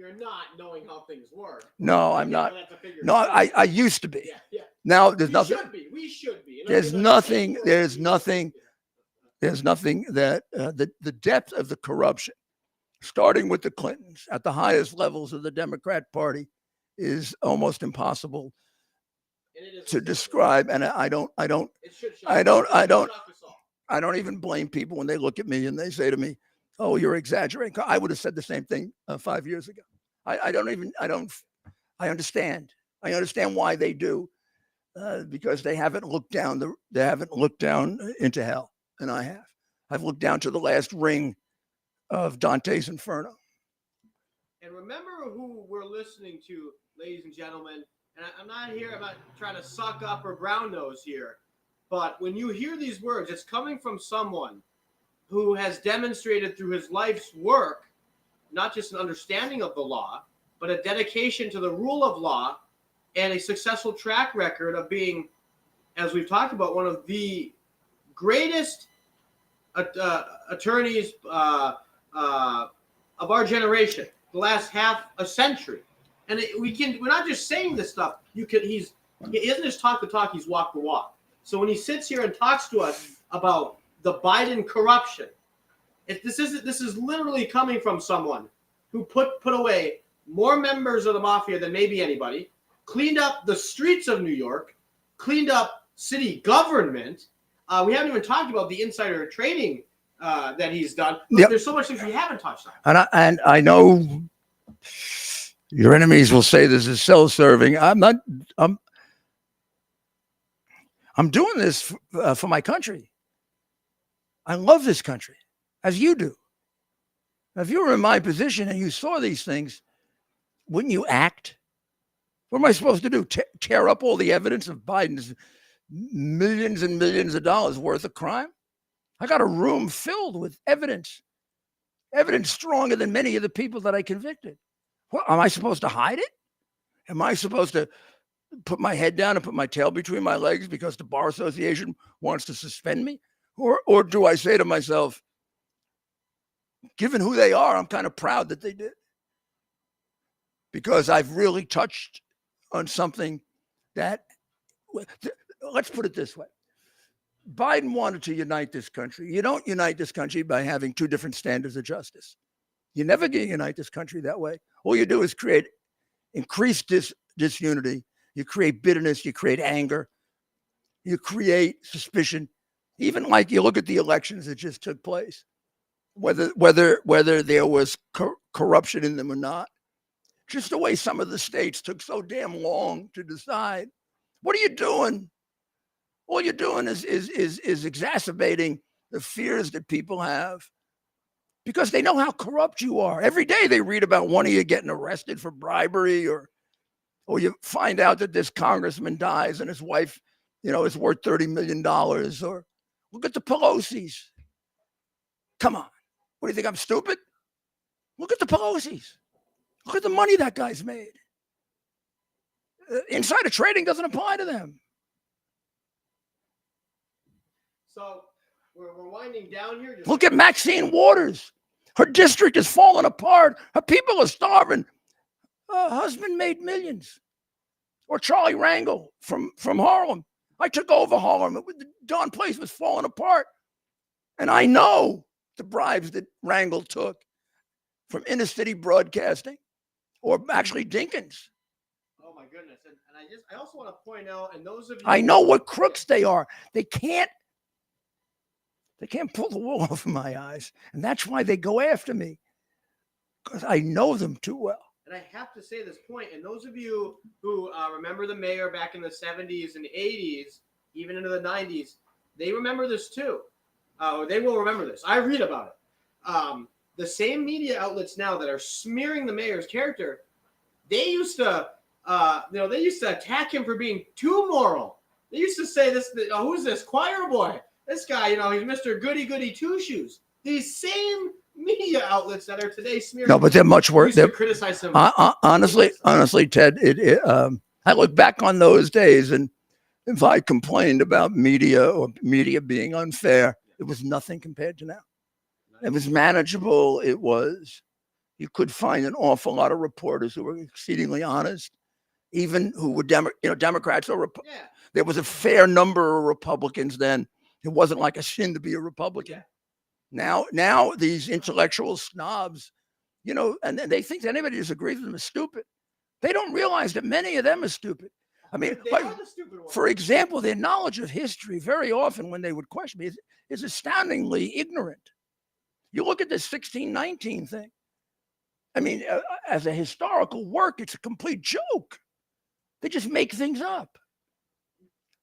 You're not knowing how things work. No, I'm not. No, I used to be. Yeah, yeah. Now there's We nothing. should be. We should be. There's nothing. There's nothing. There's nothing that the depth of the corruption, starting with the Clintons at the highest levels of the Democrat Party, is almost impossible to describe. And I don't even blame people when they look at me and they say to me, "Oh, you're exaggerating." I would have said the same thing 5 years ago. I understand. I understand why they do, because they haven't looked down into hell, and I have. I've looked down to the last ring of Dante's Inferno. And remember who we're listening to, ladies and gentlemen. And I'm not trying to suck up or brown nose here, but when you hear these words, it's coming from someone who has demonstrated through his life's work, not just an understanding of the law, but a dedication to the rule of law and a successful track record of being, as we've talked about, one of the greatest attorneys of our generation, the last half a century. And we're not just saying this stuff. He isn't just talk the talk, he's walk the walk. So when he sits here and talks to us about the Biden corruption, this is literally coming from someone who put away more members of the mafia than maybe anybody, cleaned up the streets of New York, cleaned up city government. We haven't even talked about the insider trading that he's done. Yep. There's so much things we haven't touched on. And I know your enemies will say this is self-serving. I'm doing this for my country. I love this country, as you do. If you were in my position and you saw these things, wouldn't you act? What am I supposed to do? Tear up all the evidence of Biden's millions and millions of dollars worth of crime? I got a room filled with evidence stronger than many of the people that I convicted. What, am I supposed to hide it? Am I supposed to put my head down and put my tail between my legs because the Bar Association wants to suspend me? Or do I say to myself, given who they are, I'm kind of proud that they did, because I've really touched on something that, let's put it this way. Biden wanted to unite this country. You don't unite this country by having two different standards of justice. You never can unite this country that way. All you do is create increased disunity. You create bitterness. You create anger. You create suspicion. Even like you look at the elections that just took place, whether there was corruption in them or not. Just the way some of the states took so damn long to decide. What are you doing? All you're doing is exacerbating the fears that people have, because they know how corrupt you are. Every day they read about one of you getting arrested for bribery, or you find out that this congressman dies and his wife, is worth $30 million. Or look at the Pelosi's. Come on. What do you think, I'm stupid? Look at the Pelosi's. Look at the money that guy's made. Insider trading doesn't apply to them. So we're winding down here. Look at Maxine Waters. Her district is falling apart. Her people are starving. Her husband made millions. Or Charlie Rangel from Harlem. I took over Harlem. The darn place was falling apart. And I know the bribes that Rangel took from inner city broadcasting, or actually Dinkins. Oh my goodness. And I also want to point out, and those of you, I know what crooks they are. They can't pull the wool over my eyes. And that's why they go after me, because I know them too well. And I have to say this point, and those of you who remember the mayor back in the 70s and 80s, even into the 90s, they remember this too. Or they will remember this. I read about it. The same media outlets now that are smearing the mayor's character, they used to attack him for being too moral. They used to say this, who's this choir boy? This guy, he's Mr. Goody Two Shoes. These same media outlets that are today smearing. No, but they're much worse. They're criticize him. Honestly, Ted, I look back on those days, and if I complained about media or media being unfair, it was nothing compared to now. It was manageable. It was, you could find an awful lot of reporters who were exceedingly honest, even who were Democrats or Yeah. there was a fair number of Republicans then. It wasn't like a sin to be a Republican. Yeah. Now these intellectual snobs, and they think that anybody who disagrees with them is stupid. They don't realize that many of them are stupid. I mean, They are the stupid ones. for example, their knowledge of history very often when they would question me is astoundingly ignorant. You look at this 1619 thing. I mean, as a historical work, it's a complete joke. They just make things up.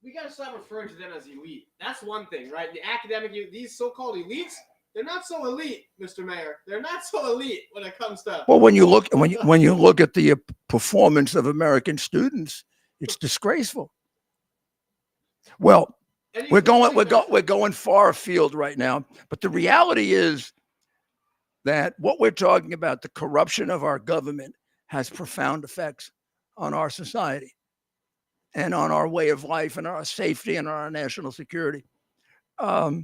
We got to stop referring to them as elite. That's one thing, right? The academic, these so-called elites, they're not so elite, Mr. Mayor. They're not so elite when it comes to. Well, when you look at the performance of American students, it's disgraceful. Well, we're going far afield right now, but the reality is that what we're talking about, the corruption of our government, has profound effects on our society and on our way of life and our safety and our national security. I'll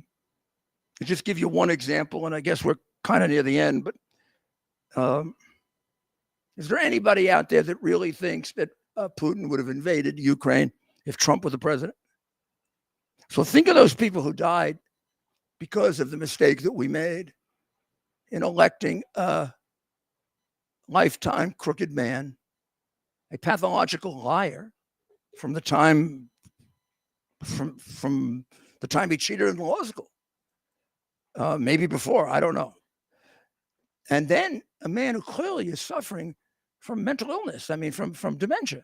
just give you one example, and I guess we're kind of near the end, but is there anybody out there that really thinks that Putin would have invaded Ukraine if Trump were the president? So think of those people who died because of the mistake that we made in electing a lifetime crooked man, a pathological liar from the time he cheated in law school. Maybe before, I don't know. And then a man who clearly is suffering from mental illness. I mean, from dementia.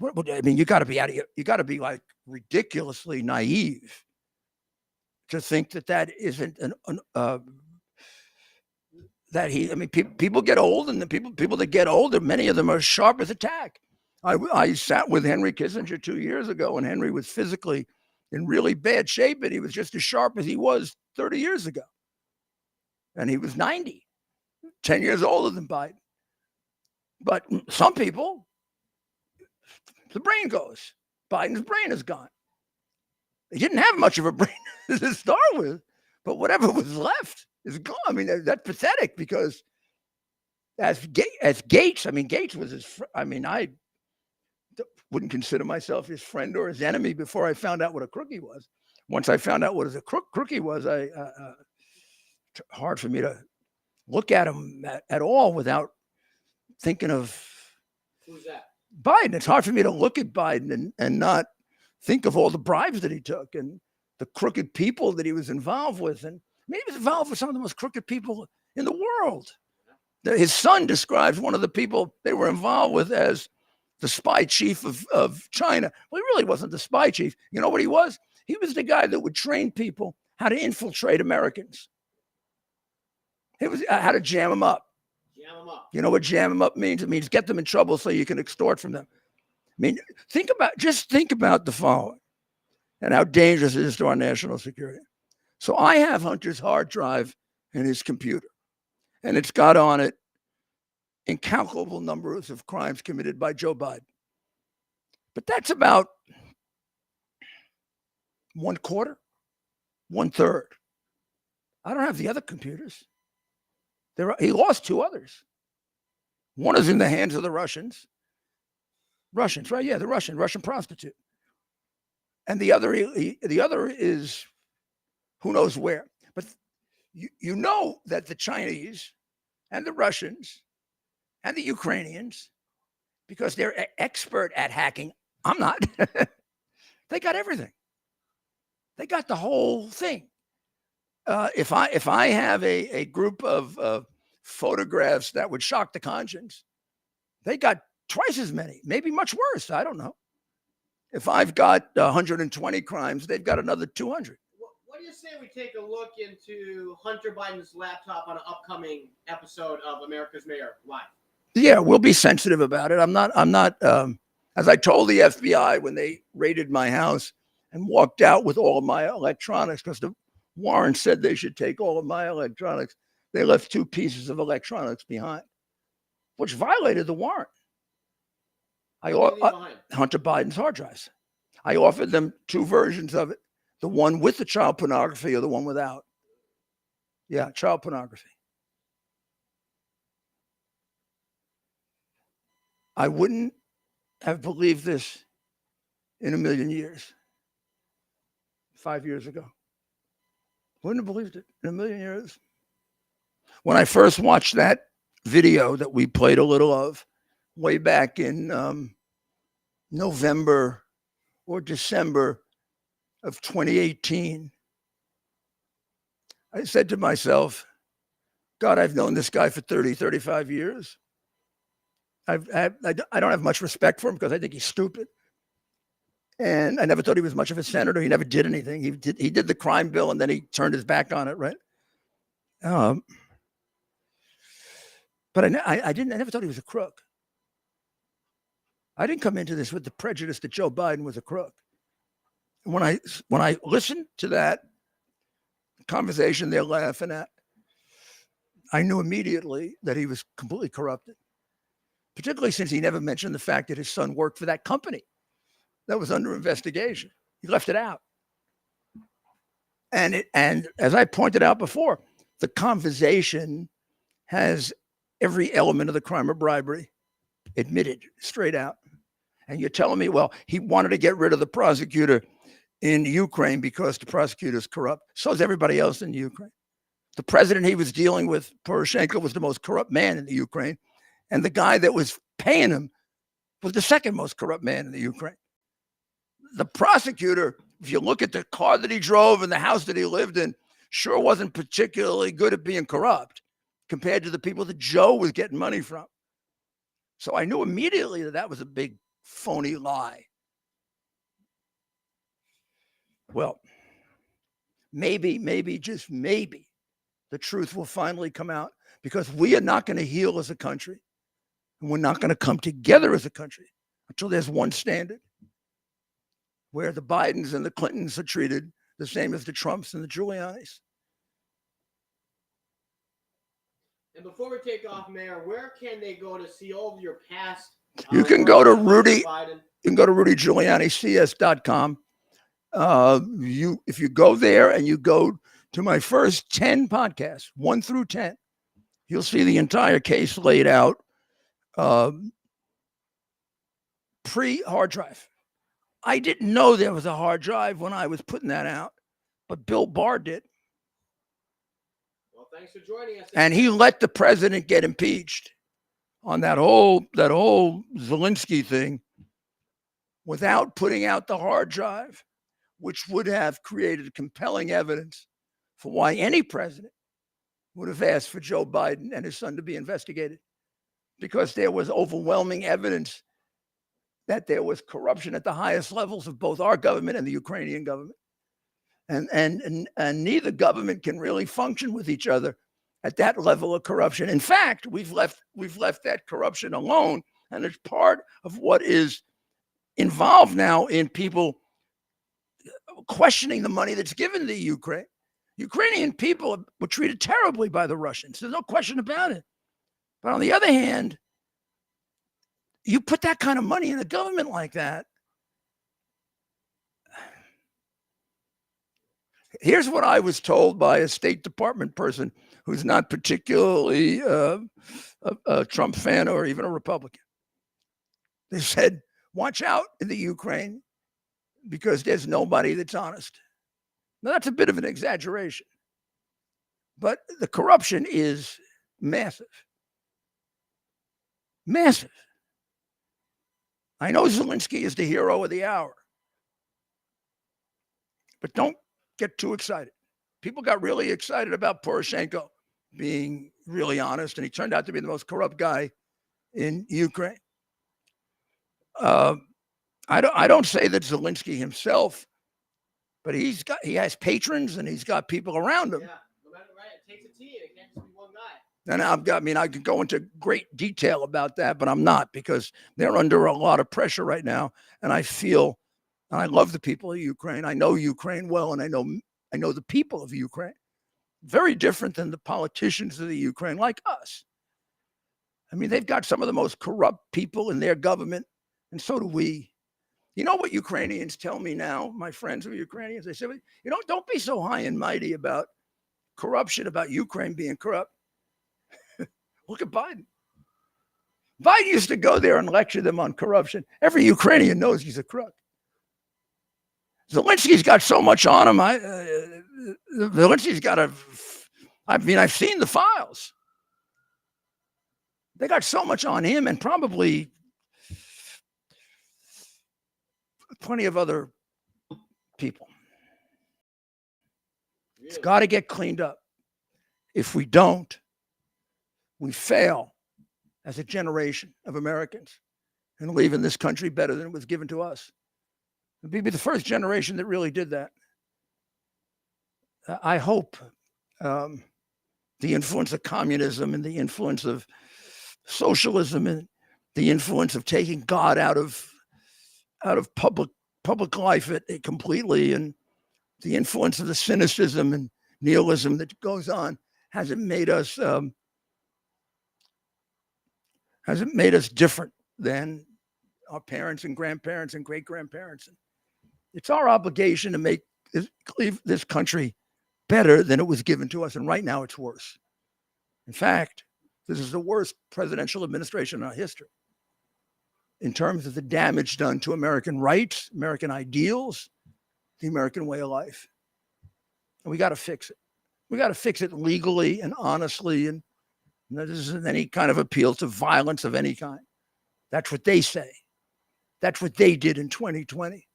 I mean, you got to be out of here. You got to be like ridiculously naive to think that isn't that he. I mean, people get old, and the people that get older, many of them are sharp as a tack. I sat with Henry Kissinger 2 years ago, and Henry was physically in really bad shape, but he was just as sharp as he was 30 years ago. And he was 90, 10 years older than Biden. But some people, the brain goes. Biden's brain is gone. He didn't have much of a brain to start with, but whatever was left is gone. I mean, that's pathetic because as Gates, I mean, Gates was I wouldn't consider myself his friend or his enemy before I found out what a crook he was. Once I found out what a crook he was, hard for me to look at him at all without thinking of Who's that? Biden. It's hard for me to look at Biden and not think of all the bribes that he took and the crooked people that he was involved with. And maybe he was involved with some of the most crooked people in the world. His son describes one of the people they were involved with as the spy chief of China. Well, he really wasn't the spy chief. You know what he was? He was the guy that would train people how to infiltrate Americans. It was how to jam them up. Jam them up. You know what jam them up means? It means get them in trouble so you can extort from them. I mean, think about the following and how dangerous it is to our national security. So I have Hunter's hard drive in his computer, and it's got on it incalculable numbers of crimes committed by Joe Biden. But that's about 1/4, 1/3. I don't have the other computers. He lost 2 others. One is in the hands of the Russians. Russians, right? Yeah, the Russian prostitute. And the other is who knows where. But you know that the Chinese and the Russians and the Ukrainians, because they're expert at hacking, I'm not. They got everything. They got the whole thing. If I have a group of photographs that would shock the conscience, they got twice as many, maybe much worse. I don't know. If I've got 120 crimes, they've got another 200. What do you say we take a look into Hunter Biden's laptop on an upcoming episode of America's Mayor Live? Yeah, we'll be sensitive about it. I'm not. As I told the FBI when they raided my house and walked out with all of my electronics, because the Warren said they should take all of my electronics. They left 2 pieces of electronics behind, which violated the warrant. Hunter Biden's hard drives. I offered them 2 versions of it, the one with the child pornography or the one without. Yeah, child pornography. I wouldn't have believed this in a million years. 5 years ago. Wouldn't have believed it in a million years. When I first watched that video that we played a little of way back in November or December of 2018, I said to myself, God, I've known this guy for 30, 35 years. I don't have much respect for him because I think he's stupid. And I never thought he was much of a senator. He never did anything. He did the crime bill and then he turned his back on it, right? But I never thought he was a crook. I didn't come into this with the prejudice that Joe Biden was a crook. And when I listened to that conversation they're laughing at, I knew immediately that he was completely corrupted, particularly since he never mentioned the fact that his son worked for that company that was under investigation. He left it out. And as I pointed out before, the conversation has every element of the crime of bribery admitted straight out. And you're telling me, well, he wanted to get rid of the prosecutor in Ukraine because the prosecutor is corrupt. So is everybody else in Ukraine. The president he was dealing with, Poroshenko, was the most corrupt man in the Ukraine. And the guy that was paying him was the second most corrupt man in the Ukraine. The prosecutor, if you look at the car that he drove and the house that he lived in, sure wasn't particularly good at being corrupt compared to the people that Joe was getting money from. So I knew immediately that that was a big phony lie. Well, maybe, just maybe, the truth will finally come out, because we are not going to heal as a country, and we're not going to come together as a country until there's one standard where the Bidens and the Clintons are treated the same as the Trumps and the Giulianis. And before we take off, Mayor, where can they go to see all of your past? You can go to Rudy. You can go to RudyGiulianiCS.com. If you go there and you go to my first 10 podcasts, 1 through 10, you'll see the entire case laid out pre-hard drive. I didn't know there was a hard drive when I was putting that out, but Bill Barr did. Well, thanks for joining us. And he let the president get impeached on that whole Zelensky thing without putting out the hard drive, which would have created compelling evidence for why any president would have asked for Joe Biden and his son to be investigated, because there was overwhelming evidence that there was corruption at the highest levels of both our government and the Ukrainian government. And neither government can really function with each other at that level of corruption. In fact, we've left that corruption alone, and it's part of what is involved now in people questioning the money that's given to Ukraine. Ukrainian people were treated terribly by the Russians. There's no question about it. But on the other hand, you put that kind of money in a government like that. Here's what I was told by a State Department person who's not particularly a Trump fan or even a Republican. They said, watch out in the Ukraine because there's nobody that's honest. Now, that's a bit of an exaggeration, but the corruption is massive. Massive. I know Zelensky is the hero of the hour, but don't get too excited. People got really excited about Poroshenko being really honest, and he turned out to be the most corrupt guy in Ukraine. I don't say that Zelensky himself, but he has patrons and he's got people around him. Yeah, no matter, right? It takes a team. It can't just be one guy. And I could go into great detail about that, but I'm not, because they're under a lot of pressure right now. And I love the people of Ukraine. I know Ukraine well, and I know the people of Ukraine. Very different than the politicians of the Ukraine, like us. I mean, they've got some of the most corrupt people in their government, and so do we. You know what Ukrainians tell me now, my friends who are Ukrainians? They say, don't be so high and mighty about corruption, about Ukraine being corrupt. Look at Biden. Biden used to go there and lecture them on corruption. Every Ukrainian knows he's a crook. Zelensky's got so much on him. Zelensky's got I've seen the files. They got so much on him and probably plenty of other people. It's got to get cleaned up. If we don't, we fail as a generation of Americans and leaving this country better than it was given to us. We'd be the first generation that really did that. I hope the influence of communism and the influence of socialism and the influence of taking God out of public life completely, and the influence of the cynicism and nihilism that goes on hasn't made us different than our parents and grandparents and great-grandparents. It's our obligation to leave this country better than it was given to us, and right now it's worse. In fact, this is the worst presidential administration in our history in terms of the damage done to American rights, American ideals, the American way of life. And we got to fix it. We got to fix it legally and honestly, and this isn't any kind of appeal to violence of any kind. That's what they say. That's what they did in 2020.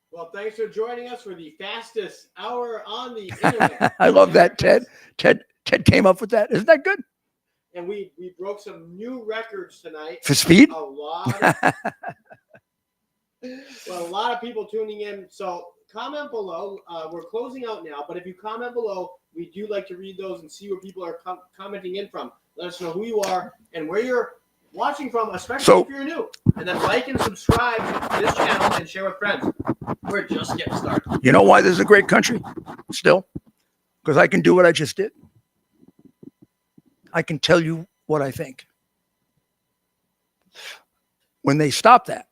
Well, thanks for joining us for the fastest hour on the internet. I love that, Ted. Ted came up with that. Isn't that good? And we broke some new records tonight. For speed? A lot of people tuning in. So comment below. We're closing out now, but if you comment below, we do like to read those and see where people are commenting in from. Let us know who you are and where you're watching from, especially if you're new. And then like and subscribe to this channel and share with friends. We're just getting started. You know why this is a great country still? Because I can do what I just did. I can tell you what I think. When they stop that,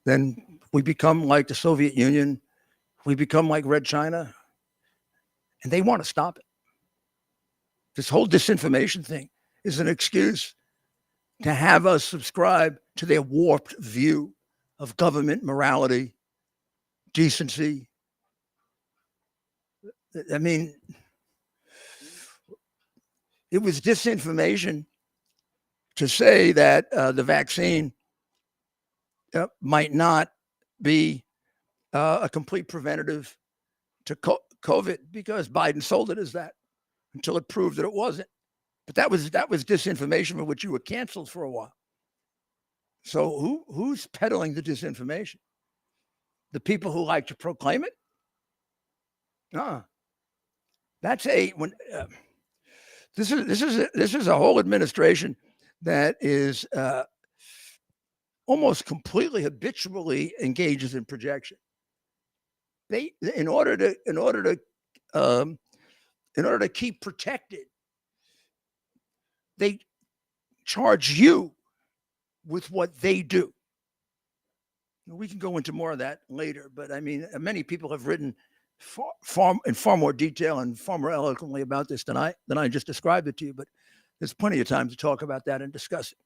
then we become like the Soviet Union. We become like Red China. And they want to stop it. This whole disinformation thing is an excuse to have us subscribe to their warped view of government morality, decency. I mean, it was disinformation to say that the vaccine might not be a complete preventative to COVID, because Biden sold it as that until it proved that it wasn't. But that was disinformation for which you were canceled for a while. So who's peddling the disinformation? The people who like to proclaim it? That's this is a whole administration that is almost completely habitually engages in projection. They, in order to keep protected, they charge you with what they do. We can go into more of that later, but I mean, many people have written in far more detail and far more eloquently about this than I just described it to you. But there's plenty of time to talk about that and discuss it.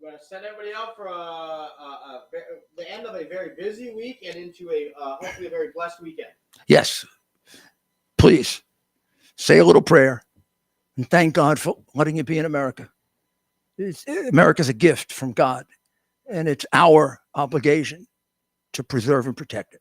We're going to send everybody out for the end of a very busy week and into a hopefully a very blessed weekend. Yes. Please say a little prayer and thank God for letting you be in America. America's a gift from God, and it's our obligation to preserve and protect it.